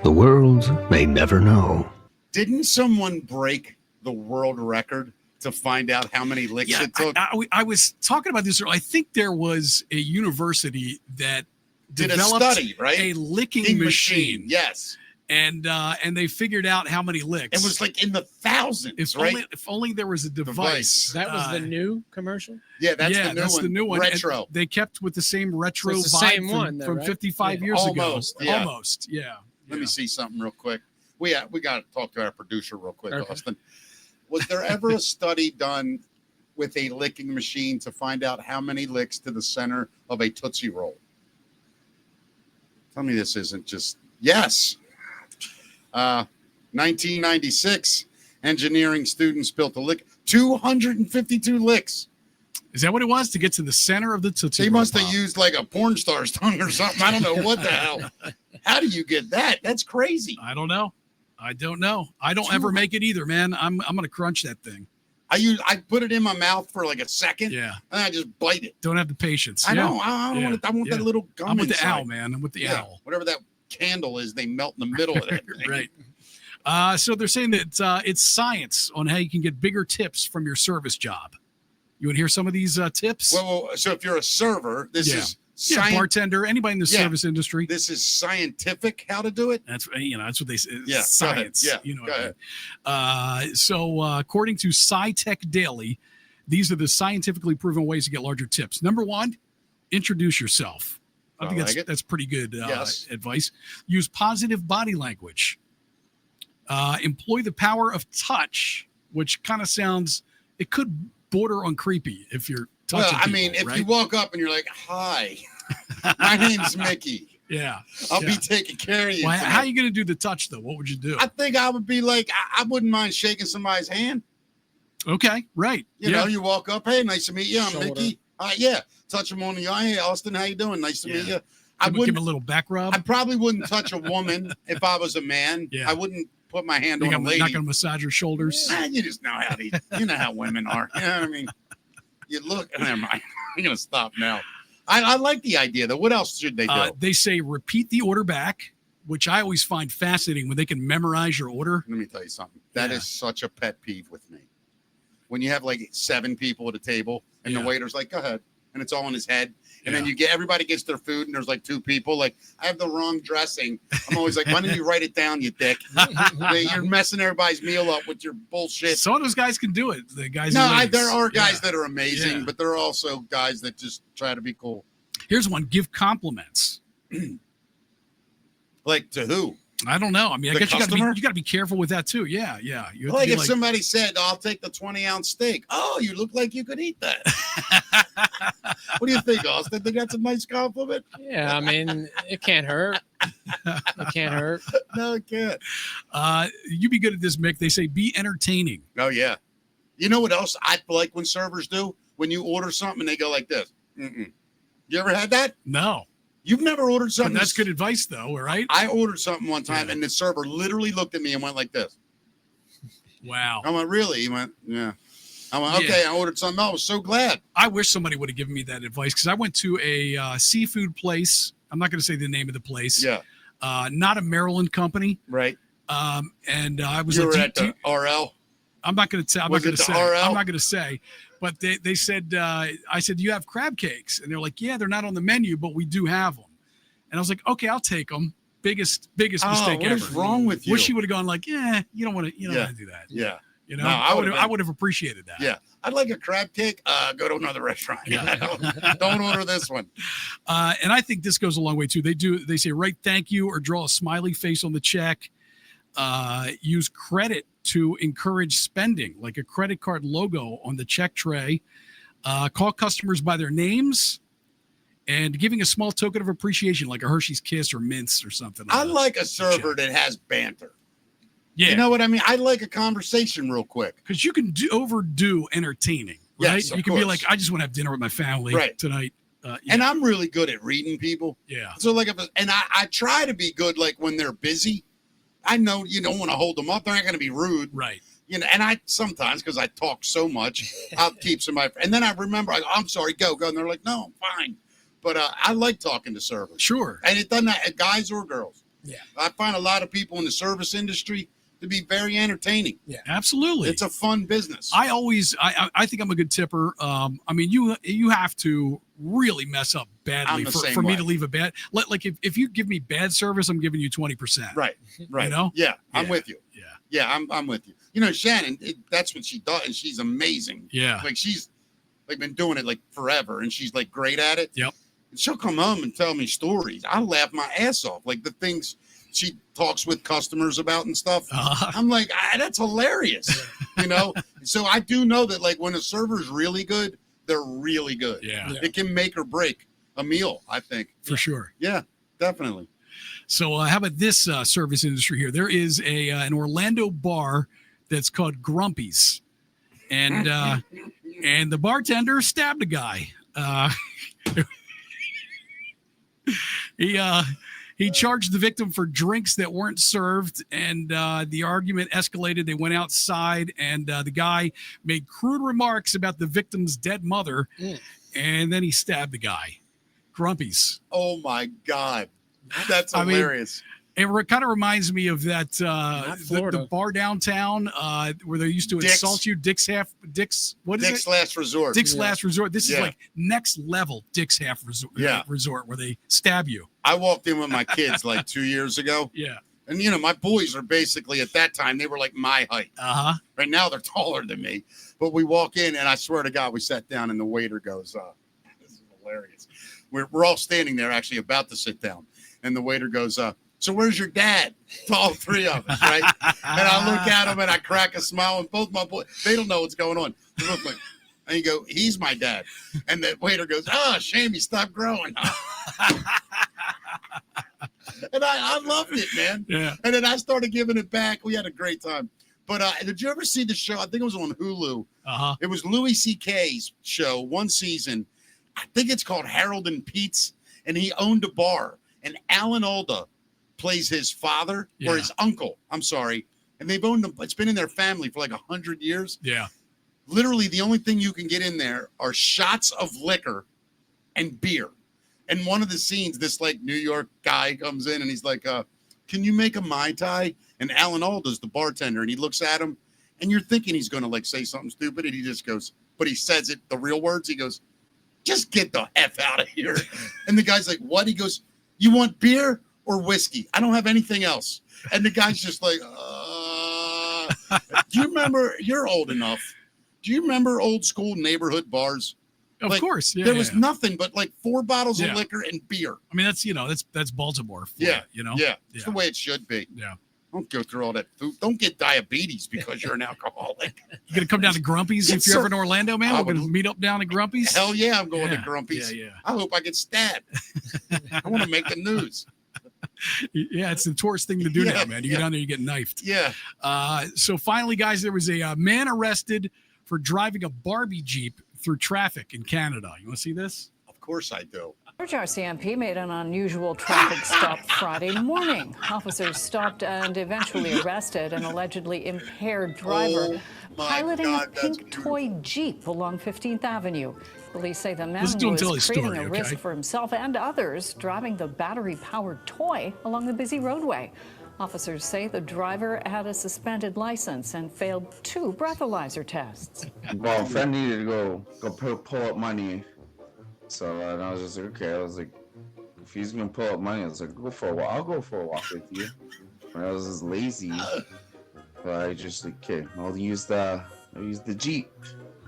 The world may never know. Didn't someone break the world record to find out how many licks Yeah, it took? I was talking about this earlier. I think there was a university that Did a developed study, right? a licking machine. Yes. And they figured out how many licks. It was like in the thousands, right? If only there was a device. That was the new commercial? Yeah, that's the new one. And Retro. they kept with the same retro So it's the vibe same from, one, though, from right? 55 Yeah. years Almost, ago. yeah. Almost, yeah. Let me see something real quick. We got to talk to our producer real quick, Okay. Austin. Was there ever a study done with a licking machine to find out how many licks to the center of a Tootsie Roll? Tell me this isn't just yes. 1996, engineering students built a lick. 252 licks. Is that what it was to get to the center of the Tootsie They Roll must have Pop? used like a porn star's tongue or something. I don't know what the hell. How do you get that? That's crazy. I don't know. I don't ever make it either, man. I'm gonna crunch that thing. I put it in my mouth for like a second. Yeah. And I just bite it. Don't have the patience. I Yeah. know. I Yeah. want that little gum I'm with the inside. owl, man. I'm with the Yeah, owl. whatever that candle is, they melt in the middle of it. Right. So they're saying that it's science on how you can get bigger tips from your service job. You want to hear some of these tips? Well, so if you're a server, this is bartender, anybody in the service industry. This is scientific how to do it. That's what they say. Yeah, Science. go ahead. Yeah, you know. go What I mean. So according to SciTech Daily, these are the scientifically proven ways to get larger tips. Number 1, introduce yourself. I think that's pretty good advice. Use positive body language. Employ the power of touch, which kind of sounds, it could border on creepy if you're touching Well, I mean, people, if you walk up and you're like, "Hi, my name's Mickey. Yeah. I'll be taking care of you." Well, tonight." how are you going to do the touch, though? What would you do? I think I would be like, I wouldn't mind shaking somebody's hand. Okay, right. You know, you walk up, "Hey, nice to meet you. I'm Shoulder. Mickey." Touch him on the eye. "Hey, Austin, how you doing? Nice to meet you." I Give wouldn't. him a little back rub. I probably wouldn't touch a woman if I was a man. Yeah. I wouldn't put my hand You're on a lady. not going to massage your shoulders. You just know how you know how women are. You know what I mean? You look. Never mind. I'm gonna stop now. I like the idea though. What else should they do? They say repeat the order back, which I always find fascinating when they can memorize your order. Let me tell you something. That is such a pet peeve with me. When you have like 7 people at a table and the waiter's like, "Go ahead," and it's all in his head, and then everybody gets their food and there's like 2 people like, "I have the wrong dressing." I'm always like, "Why don't you write it down, you dick?" You're messing everybody's meal up with your bullshit. Some of those guys can do it. The guys. There are guys that are amazing, but there are also guys that just try to be cool. Here's one: give compliments. Like to who? I don't know. I mean, I guess you got customer? to be careful with that too. Yeah. You have to Like be if somebody said, "I'll take the 20-ounce steak." Oh, you look like you could eat that. What do you think, Austin? Think that's a nice compliment? Yeah, I mean, it can't hurt. It can't hurt. No, it can't. You be good at this, Mick. They say be entertaining. Oh yeah. You know what else I like when servers do? When you order something and they go like this. Mm-mm. You ever had that? No. You've never ordered But something. that's good advice, though, right? I ordered something one time and the server literally looked at me and went like this. Wow. I went, "Really?" He went, "Yeah." I went, "Okay." I ordered something. I was so glad. I wish somebody would have given me that advice because I went to a seafood place. I'm not going to say the name of the place. Yeah. Not a Maryland company. Right. And I was You were like, at the RL? I'm not going to tell. I'm Was not going it to the say. RL? I'm not going to say. But they said, I said, "Do you have crab cakes?" And they're like, "Yeah, they're not on the menu, but we do have them." And I was like, "Okay, I'll take them." Biggest mistake What ever. is wrong with you? Wish you would have gone like, "Yeah, you don't want to. You don't want to do that." Yeah. You know, No, I would have appreciated that. Yeah. I'd like a crab cake. Go to another restaurant. Yeah. Don't order this one. And I think this goes a long way too. They say write thank you or draw a smiley face on the check. Use credit to encourage spending, like a credit card logo on the check tray. Call customers by their names. And giving a small token of appreciation, like a Hershey's Kiss or mints or something. I like a server that has banter. Yeah. You know what I mean? I like a conversation real quick. Because you can overdo entertaining, right? Yes, you of can be course. like, I just want to have dinner with my family tonight. Yeah. And I'm really good at reading people. Yeah. So like, I try to be good, like when they're busy. I know you don't want to hold them up. They're not going to be rude. Right. You know, and I sometimes, because I talk so much, I'll keep somebody. And then I remember, I'm sorry, go. And they're like, no, I'm fine. But I like talking to servers. Sure. And it doesn't matter, guys or girls. Yeah. I find a lot of people in the service industry to be very entertaining. Yeah. Absolutely. It's a fun business. I think I'm a good tipper. I mean, you have to really mess up badly for me to leave a bad, like if you give me bad service, I'm giving you 20%. Right. You know? Yeah. I'm with you. Yeah. Yeah. I'm with you. You know, Shannon, that's what she does. And she's amazing. Yeah. Like she's like been doing it like forever and she's like great at it. Yep. And she'll come home and tell me stories. I laugh my ass off. Like the things she talks with customers about and stuff. I'm like, that's hilarious. You know? So I do know that like when a server's really good, they're really good. Yeah. It can make or break a meal, I think. For sure. Yeah, definitely. So how about this service industry here? There is an Orlando bar that's called Grumpy's. And and the bartender stabbed a guy. He charged the victim for drinks that weren't served, and the argument escalated. They went outside, and the guy made crude remarks about the victim's dead mother, and then he stabbed the guy. Grumpy's. Oh my God, that's hilarious. It kind of reminds me of that the bar downtown where they used to insult you. Dick's Last Resort. Dick's Last Resort. This is like next level Dick's Resort where they stab you. I walked in with my kids like 2 years ago. Yeah. And you know, my boys are basically at that time, they were like my height. Uh-huh. Right now they're taller than me. But we walk in and I swear to God, we sat down and the waiter goes, this is hilarious. We're all standing there actually about to sit down. And the waiter goes, so where's your dad? To all three of us, right? And I look at him and I crack a smile, and both my boys, they don't know what's going on. They look like, and you go, he's my dad. And the waiter goes, shame he stopped growing. And I loved it, man. Yeah. And then I started giving it back. We had a great time. But did you ever see the show? I think it was on Hulu. Uh-huh. It was Louis C.K.'s show, one season. I think it's called Harold and Pete's, and he owned a bar. And Alan Alda plays his father or his uncle. I'm sorry. And they've owned them. It's been in their family for like 100 years. Yeah. Literally, the only thing you can get in there are shots of liquor and beer. And one of the scenes, this like New York guy comes in and he's like, can you make a Mai Tai? And Alan Alda's the bartender. And he looks at him and you're thinking he's going to like say something stupid. And he just goes, but he says it, the real words. He goes, just get the F out of here. And the guy's like, what? He goes, you want beer or whiskey? I don't have anything else. And the guy's just like, do you remember, you're old enough. Do you remember old school neighborhood bars? Of course. Yeah, there was nothing but like 4 bottles of liquor and beer. I mean, that's Baltimore. Yeah. You know? Yeah. It's the way it should be. Yeah. Don't go through all that food. Don't get diabetes because you're an alcoholic. You gonna come down to Grumpy's if you're ever in Orlando, man? We're gonna meet up down at Grumpy's. Hell yeah, I'm going to Grumpy's. Yeah. I hope I get stabbed. I want to make the news. Yeah, it's the tourist thing to do now, man. You go down there, you get knifed. Yeah. So finally, guys, there was a man arrested for driving a Barbie Jeep through traffic in Canada. You want to see this? Of course I do. George RCMP made an unusual traffic stop Friday morning. Officers stopped and eventually arrested an allegedly impaired driver piloting a pink toy Jeep along 15th Avenue. Police say the man was creating a risk for himself and others driving the battery-powered toy along the busy roadway. Officers say the driver had a suspended license and failed 2 breathalyzer tests. Well, a friend needed to go pull up money. So and I was just like, okay. I was like, if he's gonna pull up money, I was like, go for a walk. I'll go for a walk with you. And I was just lazy. But I just like, okay, I'll use the Jeep.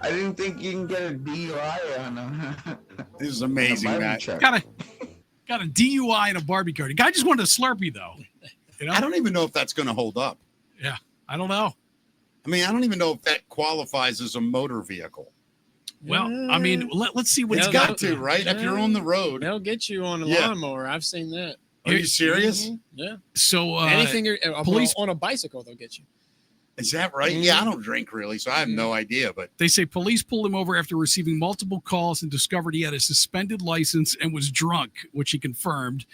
I didn't think you can get a DUI on a This is amazing, on a Matt. truck. Got a DUI and a Barbie car. The guy just wanted a Slurpee, though. You know? I don't even know if that's going to hold up. Yeah, I don't know. I mean, I don't even know if that qualifies as a motor vehicle. Well, I mean, let's see what It's got to, right? If you're on the road. They'll get you on a Yeah. lawnmower. I've seen that. Are you serious? Mhm. Yeah. So Anything police on a bicycle, they'll get you. Is that right? Yeah, I don't drink really, so I have no idea. But They say police pulled him over after receiving multiple calls and discovered he had a suspended license and was drunk, which he confirmed.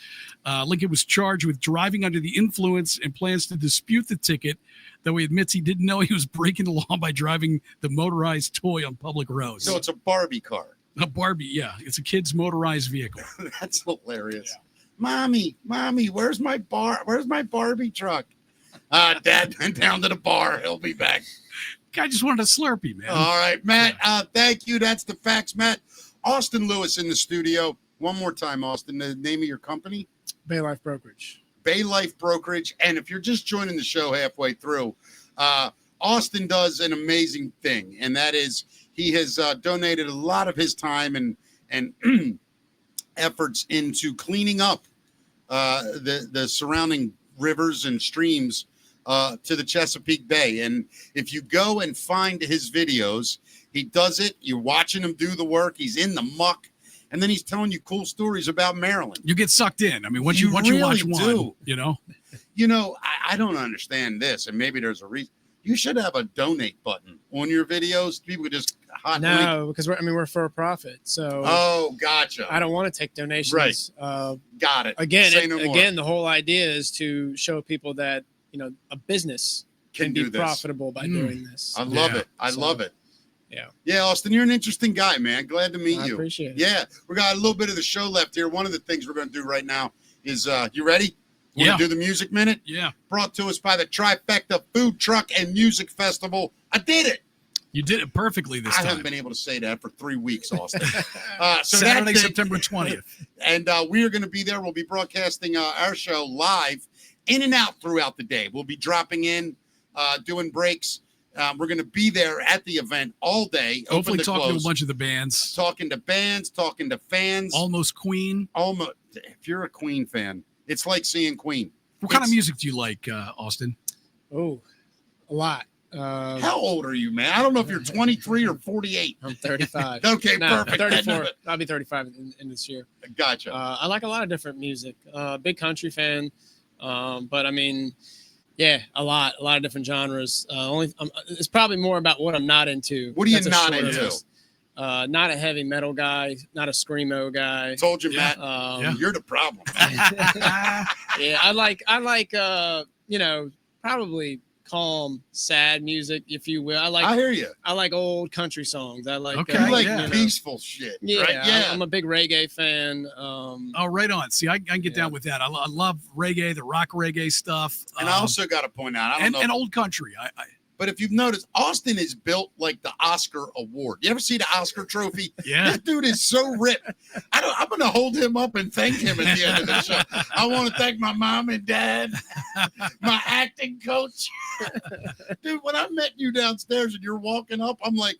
Lincoln was charged with driving under the influence and plans to dispute the ticket, though he admits he didn't know he was breaking the law by driving the motorized toy on public roads. so it's a Barbie car. A Barbie, yeah. It's a kid's motorized vehicle. That's hilarious. Mommy, where's my Barbie truck? Dad went down to the bar. He'll be back. Guy just wanted a Slurpee, man. All right, Matt. Thank you. That's the facts, Matt. Austin Lewis in the studio. One more time, Austin. The name of your company? Bay Life Brokerage. Bay Life Brokerage. And if you're just joining the show halfway through, Austin does an amazing thing, and that is he has donated a lot of his time and efforts into cleaning up the surrounding rivers and streams to the Chesapeake Bay. And if you go and find his videos, he does it. You're watching him do the work. He's in the muck. And then he's telling you cool stories about Maryland. You get sucked in. I mean, once You you really watch one, do. you know? You know, I don't understand this, and maybe there's a reason. You should have a donate button on your videos. People could just hot link. No, because we're for a profit. So Oh, gotcha. I don't want to take donations. Right. Got it. Again, Say no more. the whole idea is to show people that a business can be do this. profitable by doing this. I love it. I love it. Yeah. Yeah, Austin, you're an interesting guy, man. Glad to meet I you. appreciate it. Yeah, we got a little bit of the show left here. One of the things we're going to do right now is, you ready? We're Yeah. going to do the Music Minute. Yeah. Brought to us by the Trifecta Food Truck and Music Festival. I did it. You did it perfectly this I time. haven't been able to say that for 3 weeks, Austin. So Saturday, that's it. September 20th. And we are going to be there. We'll be broadcasting our show live in and out throughout the day. We'll be dropping in, doing breaks. We're going to be there at the event all day. Hopefully open to talking close, to a bunch of the bands. talking to bands, talking to fans. Almost Queen. Almost. If you're a Queen fan, it's like seeing Queen. What kind of music do you like, Austin? Oh, a lot. How old are you, man? I don't know if you're 23 or 48. I'm 35. Okay, No, perfect. 34. I'll be 35 in this year. Gotcha. I like a lot of different music. Big country fan, but I mean, yeah, a lot of different genres. It's probably more about what I'm not into. What are you That's a not shorter into? list. Not a heavy metal guy, not a screamo guy. Told you, Matt. You're the problem. Yeah, I like probably calm, sad music, if you will. I hear you. I like old country songs. I like Okay. You like yeah. peaceful shit, Yeah, right? Yeah. I'm a big reggae fan. Oh, right on. See, I can get down with that. I love reggae, the rock reggae stuff. And I also got to point out, I don't know. and old country. But if you've noticed, Austin is built like the Oscar award. You ever see the Oscar trophy? Yeah. That dude is so ripped. I'm going to hold him up and thank him at the end of the show. I want to thank my mom and dad, my acting coach. Dude, when I met you downstairs and you're walking up, I'm like,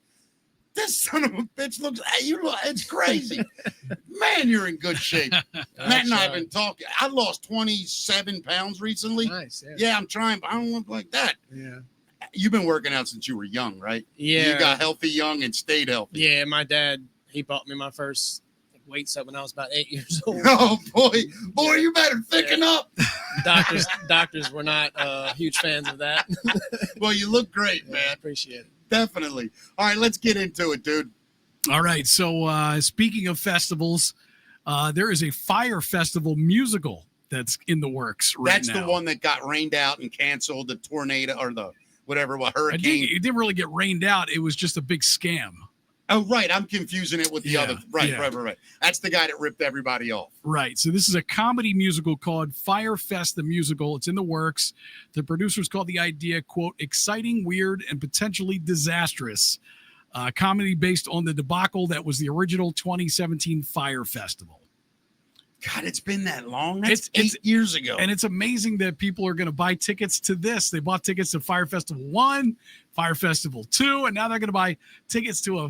this son of a bitch looks, it's crazy. Man, you're in good shape. Matt and I have been talking. I lost 27 pounds recently. Nice. Yeah, I'm trying, but I don't look like that. Yeah. You've been working out since you were young, right? Yeah. You got healthy young and stayed healthy. Yeah, my dad, he bought me my first weight set when I was about 8 years old. Oh boy, you better thicken up. Doctors were not huge fans of that. Well, you look great, man. I appreciate it. Definitely. All right, let's get into it, dude. All right. So speaking of festivals, there is a Fire Festival musical that's in the works right That's now. the one that got rained out and canceled, the tornado or the whatever, hurricane. It didn't really get rained out. It was just a big scam. Oh, right. I'm confusing it with the Yeah, other. Right. yeah. Right. That's the guy that ripped everybody off. Right. So this is a comedy musical called Fire Fest the Musical. It's in the works. The producers called the idea, quote, exciting, weird, and potentially disastrous. Comedy based on the debacle that was the original 2017 Fire Festival. God, it's been that long. That's 8 years ago. And it's amazing that people are going to buy tickets to this. They bought tickets to Fire Festival 1, Fire Festival 2, and now they're going to buy tickets to a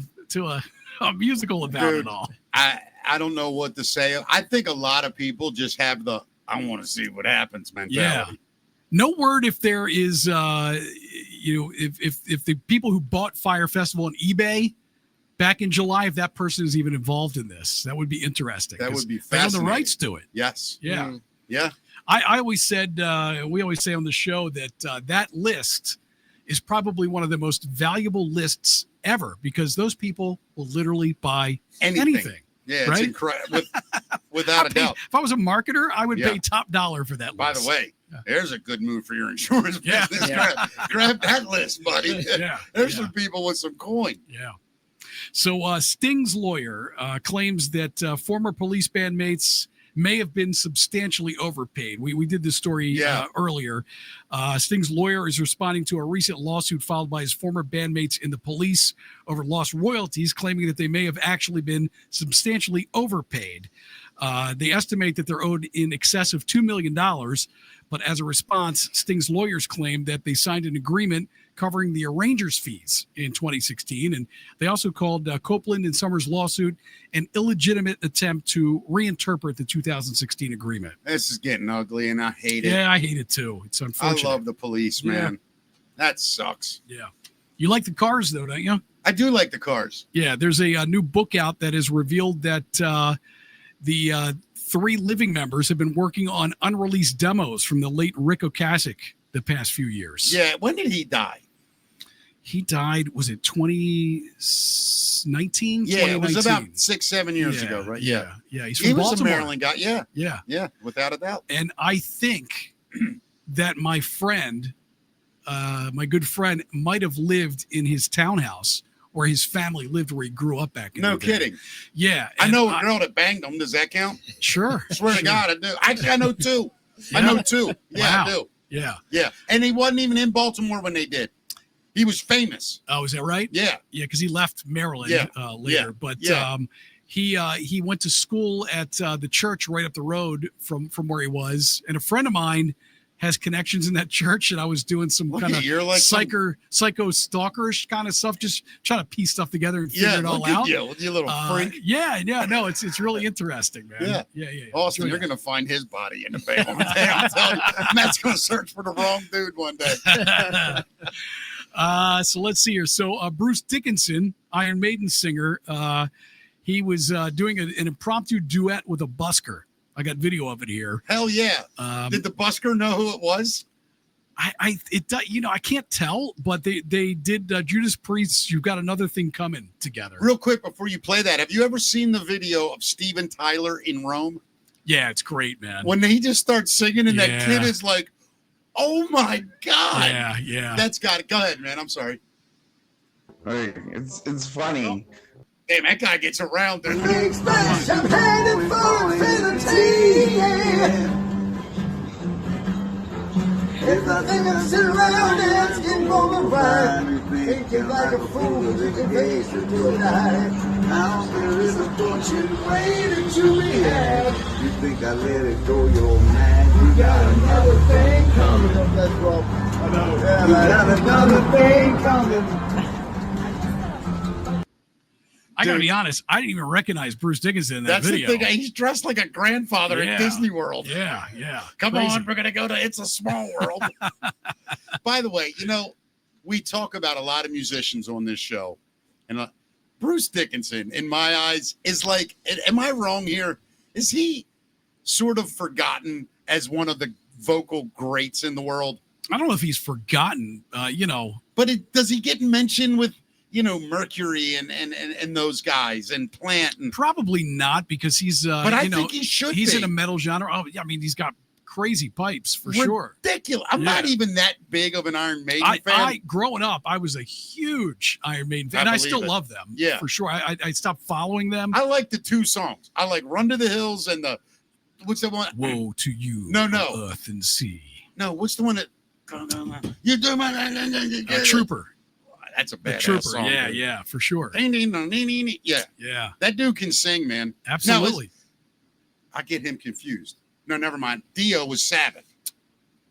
musical about it all. I don't know what to say. I think a lot of people just have the I want to see what happens mentality. Yeah. No word if there is, if the people who bought Fire Festival on eBay back in July, if that person is even involved in this. That would be interesting. That would be fascinating. They have the rights to it. Yes. Yeah. Mm. Yeah. I always said, we always say on the show that that list is probably one of the most valuable lists ever because those people will literally buy anything. Yeah, right? It's incredible. Without a doubt. If I was a marketer, I would pay top dollar for that list. By the way, there's a good move for your insurance business. Yeah. Grab that list, buddy. There's some people with some coin. Yeah. So Sting's lawyer claims that former police bandmates may have been substantially overpaid. We did this story earlier. Sting's lawyer is responding to a recent lawsuit filed by his former bandmates in the police over lost royalties, claiming that they may have actually been substantially overpaid. They estimate that they're owed in excess of $2 million, but as a response, Sting's lawyers claim that they signed an agreement covering the arrangers' fees in 2016, and they also called Copeland and Summers' lawsuit an illegitimate attempt to reinterpret the 2016 agreement. This is getting ugly, and I hate it. Yeah, I hate it too. It's unfortunate. I love the police, man. That sucks. Yeah. You like the Cars, though, don't you? I do like the Cars. Yeah, there's a new book out that has revealed that the three living members have been working on unreleased demos from the late Rick Ocasek the past few years. Yeah, when did he die? He died, was it 2019? Yeah, it was about 6-7 years ago, right? Yeah. He's from he was Baltimore. a Maryland guy. Yeah, without a doubt. And I think that my friend, my good friend, might have lived in his townhouse where his family lived, where he grew up back in the day. Kidding. Yeah. I know a girl that banged him. Does that count? Sure. Swear to God, I do. Actually, I know two. I know two. Yeah, Wow. I do. Yeah. Yeah. And he wasn't even in Baltimore when they did. He was famous. Oh, is that right? Yeah. Yeah, because he left Maryland later. But he went to school at the church right up the road from where he was. And a friend of mine has connections in that church, and I was doing some kind of psycho stalkerish kind of stuff, just trying to piece stuff together and figure it all out. Yeah, you little freak. No, it's really interesting, man. Yeah. Austin, you're gonna find his body in the bay one day. I'm telling you, Matt's gonna search for the wrong dude one day. So let's see here. So Bruce Dickinson, Iron Maiden singer, he was doing an impromptu duet with a busker. I got video of it here. Hell yeah! Did the busker know who it was? I can't tell, but they did. Judas Priest, You've Got Another Thing Coming together. Real quick before you play that, have you ever seen the video of Steven Tyler in Rome? Yeah, it's great, man. When he just starts singing and that kid is like, "Oh my God!" Yeah. That's got it. Go ahead, man. I'm sorry. Hey, it's funny. Damn, that guy gets around. I'm headed for infinity, yeah. If I think I sit around asking for a ride, thinking like a fool, thinking face to die. Now there is a fortune waiting to be had. You think I let it go, you're mad. You got another thing coming. That's wrong. I know. Yeah, you got another thing coming. I gotta be honest, I didn't even recognize Bruce Dickinson in that video. That's the thing. He's dressed like a grandfather at Disney World. Yeah. Come Crazy. on, we're gonna go to It's a Small World. By the way, we talk about a lot of musicians on this show, and Bruce Dickinson, in my eyes, is like, am I wrong here? Is he sort of forgotten as one of the vocal greats in the world? I don't know if he's forgotten, But does he get mentioned with, Mercury and those guys and Plant? And probably not, because he's, but I think he should He's be. in a metal genre. Oh, I mean, he's got crazy pipes for sure. Ridiculous. I'm not even that big of an Iron Maiden fan. Growing up, I was a huge Iron Maiden fan, and I still love them. Yeah, for sure. I stopped following them. I like the two songs. I like Run to the Hills and what's the one? Woe to you, no, earth and sea. No, what's the one that you do my Trooper? That's a bad Trooper. song. Yeah, for sure. Yeah. That dude can sing, man. Absolutely. Now, I get him confused. No, never mind. Dio was Sabbath.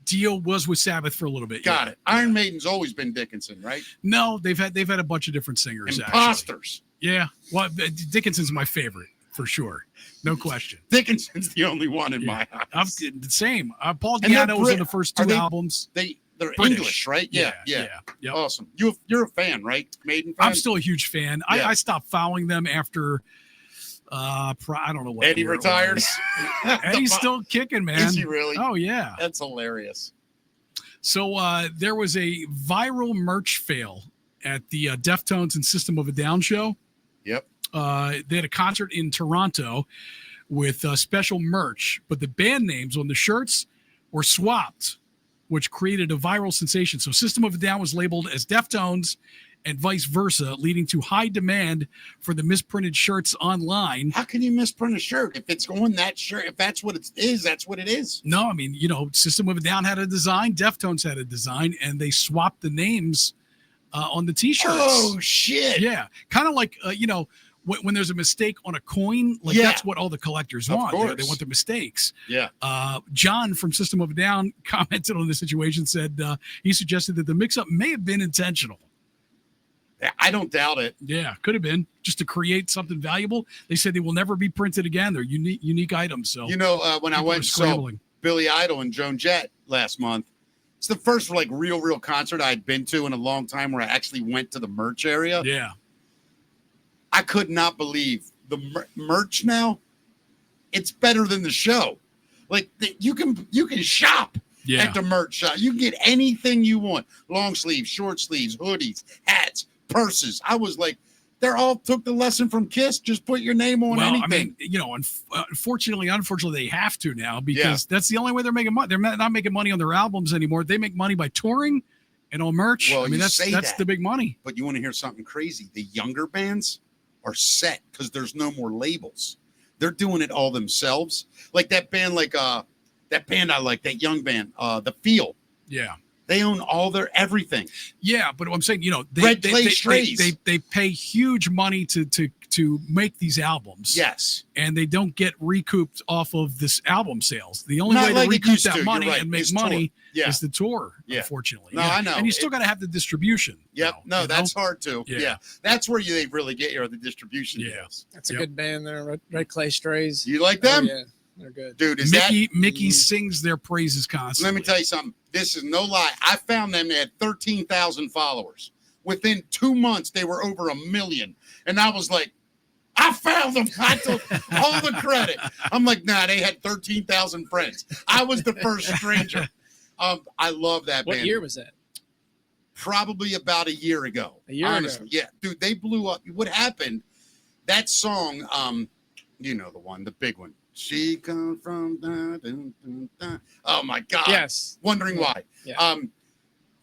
Dio was with Sabbath for a little bit. Got it. Iron Maiden's always been Dickinson, right? No, they've had a bunch of different singers. Imposters. Actually. Yeah. Well, Dickinson's my favorite for sure. No question. Dickinson's the only one in my eyes. I'm the same. Paul Di'Anno was on the first two albums. They're British. English, right? Yeah. Yep. Awesome. You're a fan, right? Maiden fan? I'm still a huge fan. Yeah. I stopped following them after I don't know what Eddie year it retired. was. Eddie's still kicking, man. Is he really? Oh yeah. That's hilarious. So there was a viral merch fail at the Deftones and System of a Down show. Yep. They had a concert in Toronto with special merch, but the band names on the shirts were swapped, which created a viral sensation. So System of a Down was labeled as Deftones and vice versa, leading to high demand for the misprinted shirts online. How can you misprint a shirt if it's on that shirt? If that's what it is, that's what it is. No, I mean, System of a Down had a design, Deftones had a design, and they swapped the names on the T-shirts. Oh, shit. Yeah. Kind of like, when there's a mistake on a coin, that's what all the collectors want. They want the mistakes. Yeah. John from System of a Down commented on the situation, said he suggested that the mix-up may have been intentional. I don't doubt it. Yeah, could have been just to create something valuable. They said they will never be printed again. They're unique items. So when I went and saw Billy Idol and Joan Jett last month, it's the first real concert I'd been to in a long time where I actually went to the merch area. Yeah, I could not believe the merch now. It's better than the show. You can shop. Yeah. At the merch shop. You can get anything you want. Long sleeves, short sleeves, hoodies, hats, purses. I was like, they're all took the lesson from Kiss. Just put your name on anything. I mean, unfortunately, they have to now because that's the only way they're making money. They're not making money on their albums anymore. They make money by touring and on merch. Well, I mean, that's the big money. But you want to hear something crazy? The younger bands are set because there's no more labels. They're doing it all themselves. Like that band, that band I like, that young band, The Feel. Yeah. They own all their everything. Yeah, but I'm saying, Red Clay Strays. They pay huge money to make these albums. Yes. And they don't get recouped off of this album sales. The only way to recoup that money and make money is the tour, unfortunately. No, I know. And you still got to have the distribution. Yep. No, that's hard too. Yeah. That's where they really get you, the distribution. Yeah. That's a good band there, Red Clay Strays. You like them? Oh, yeah. They're good. Dude, Mickey sings their praises constantly. Let me tell you something. This is no lie. I found them. They had 13,000 followers. Within 2 months, they were over 1 million. And I was like, I found them. I took all the credit. I'm like, nah, they had 13,000 friends. I was the first stranger. I love that band. What year was that? Probably about a year ago. Honestly. Yeah. Dude, they blew up. What happened? That song, the one, the big one. She comes from oh my God. Yes. Wondering why. Yeah.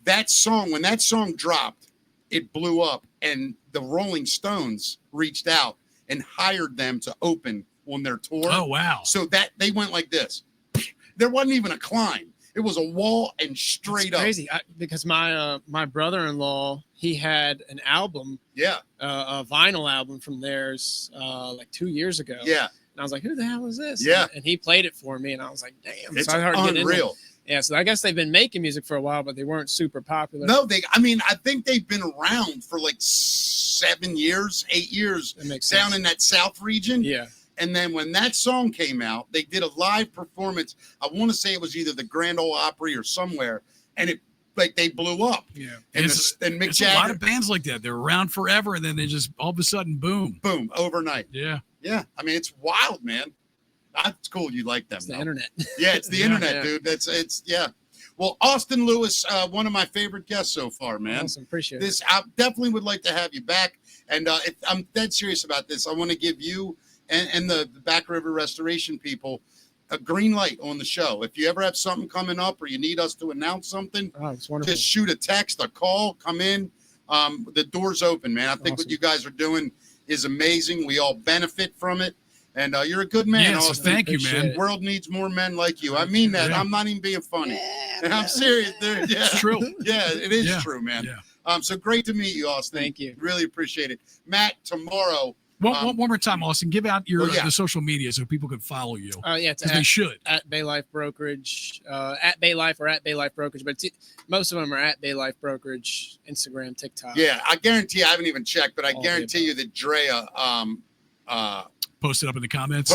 That song, when that song dropped, it blew up, and the Rolling Stones reached out and hired them to open on their tour. Oh wow. So that they went like this. There wasn't even a climb. It was a wall and straight up. Crazy. Because my brother-in-law, he had an album, a vinyl album from theirs 2 years ago. Yeah. And I was like, who the hell is this? Yeah. And he played it for me, and I was like, damn. It's so I started getting unreal. Yeah, so I guess they've been making music for a while, but they weren't super popular. No, I think they've been around for 7 years, 8 years down in that South region. Yeah. And then when that song came out, they did a live performance. I want to say it was either the Grand Ole Opry or somewhere, and it they blew up. Yeah. And Mick It's Jagger, a lot of bands like that. They're around forever, and then they just all of a sudden, boom. Boom, overnight. Yeah. Yeah. I mean, it's wild, man. That's cool. You like them. It's the internet. Yeah, it's the internet, dude. It's. Well, Austin Lewis, one of my favorite guests so far, man. Awesome. Appreciate this. I definitely would like to have you back. And if I'm dead serious about this, I want to give you and the Back River Restoration people a green light on the show. If you ever have something coming up or you need us to announce something, it's wonderful. Just shoot a text, a call, come in. The door's open, man. I think what you guys are doing is amazing. We all benefit from it. And you're a good man, Yes, Austin. thank you, man. The world needs more men like you. I mean that. Yeah. I'm not even being funny. I'm serious, dude. Yeah. It's true. Yeah, it is Yeah. true, man. Yeah. So great to meet you, Austin. Thank you. Really appreciate it. Matt, tomorrow One more time, Austin. Give out your yeah. the social media so people can follow you. Yeah, it's they should at Bay Life Brokerage, at Bay Life or at Bay Life Brokerage, but most of them are at Bay Life Brokerage, Instagram, TikTok. Yeah, I guarantee. I haven't even checked, but I guarantee you that Drea posted up in the comments.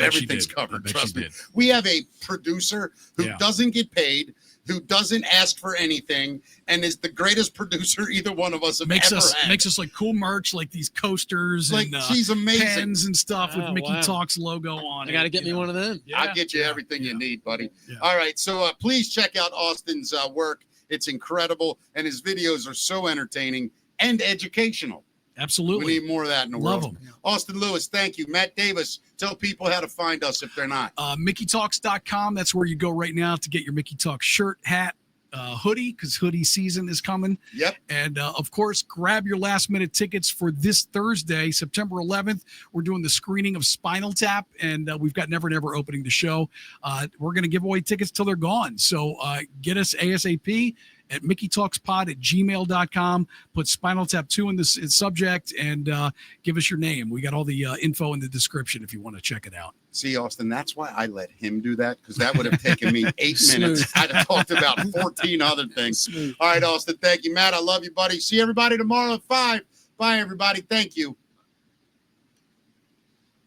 Everything's covered. Trust me. We have a producer who doesn't get paid, who doesn't ask for anything, and is the greatest producer either one of us have ever had. Makes us like cool merch, like these coasters and she's amazing. pens and stuff with Mickey Talks logo on it. I got to get me one of them. Yeah. I'll get you everything you need, buddy. Yeah. All right, so please check out Austin's work. It's incredible, and his videos are so entertaining and educational. Absolutely. We need more of that in the world. Love them. Austin Lewis, thank you. Matt Davis, tell people how to find us if they're not. MickeyTalks.com. That's where you go right now to get your Mickey Talks shirt, hat, hoodie, because hoodie season is coming. Yep. And, of course, grab your last-minute tickets for this Thursday, September 11th. We're doing the screening of Spinal Tap, and we've got Never Never opening the show. We're going to give away tickets till they're gone. So get us ASAP at mickeytalkspod@gmail.com. Put Spinal Tap 2 in the subject and give us your name. We got all the info in the description if you want to check it out. See, Austin, that's why I let him do that, because that would have taken me 8 minutes. I'd have talked about 14 other things. All right, Austin, thank you. Matt, I love you, buddy. See everybody tomorrow at 5. Bye, everybody. Thank you.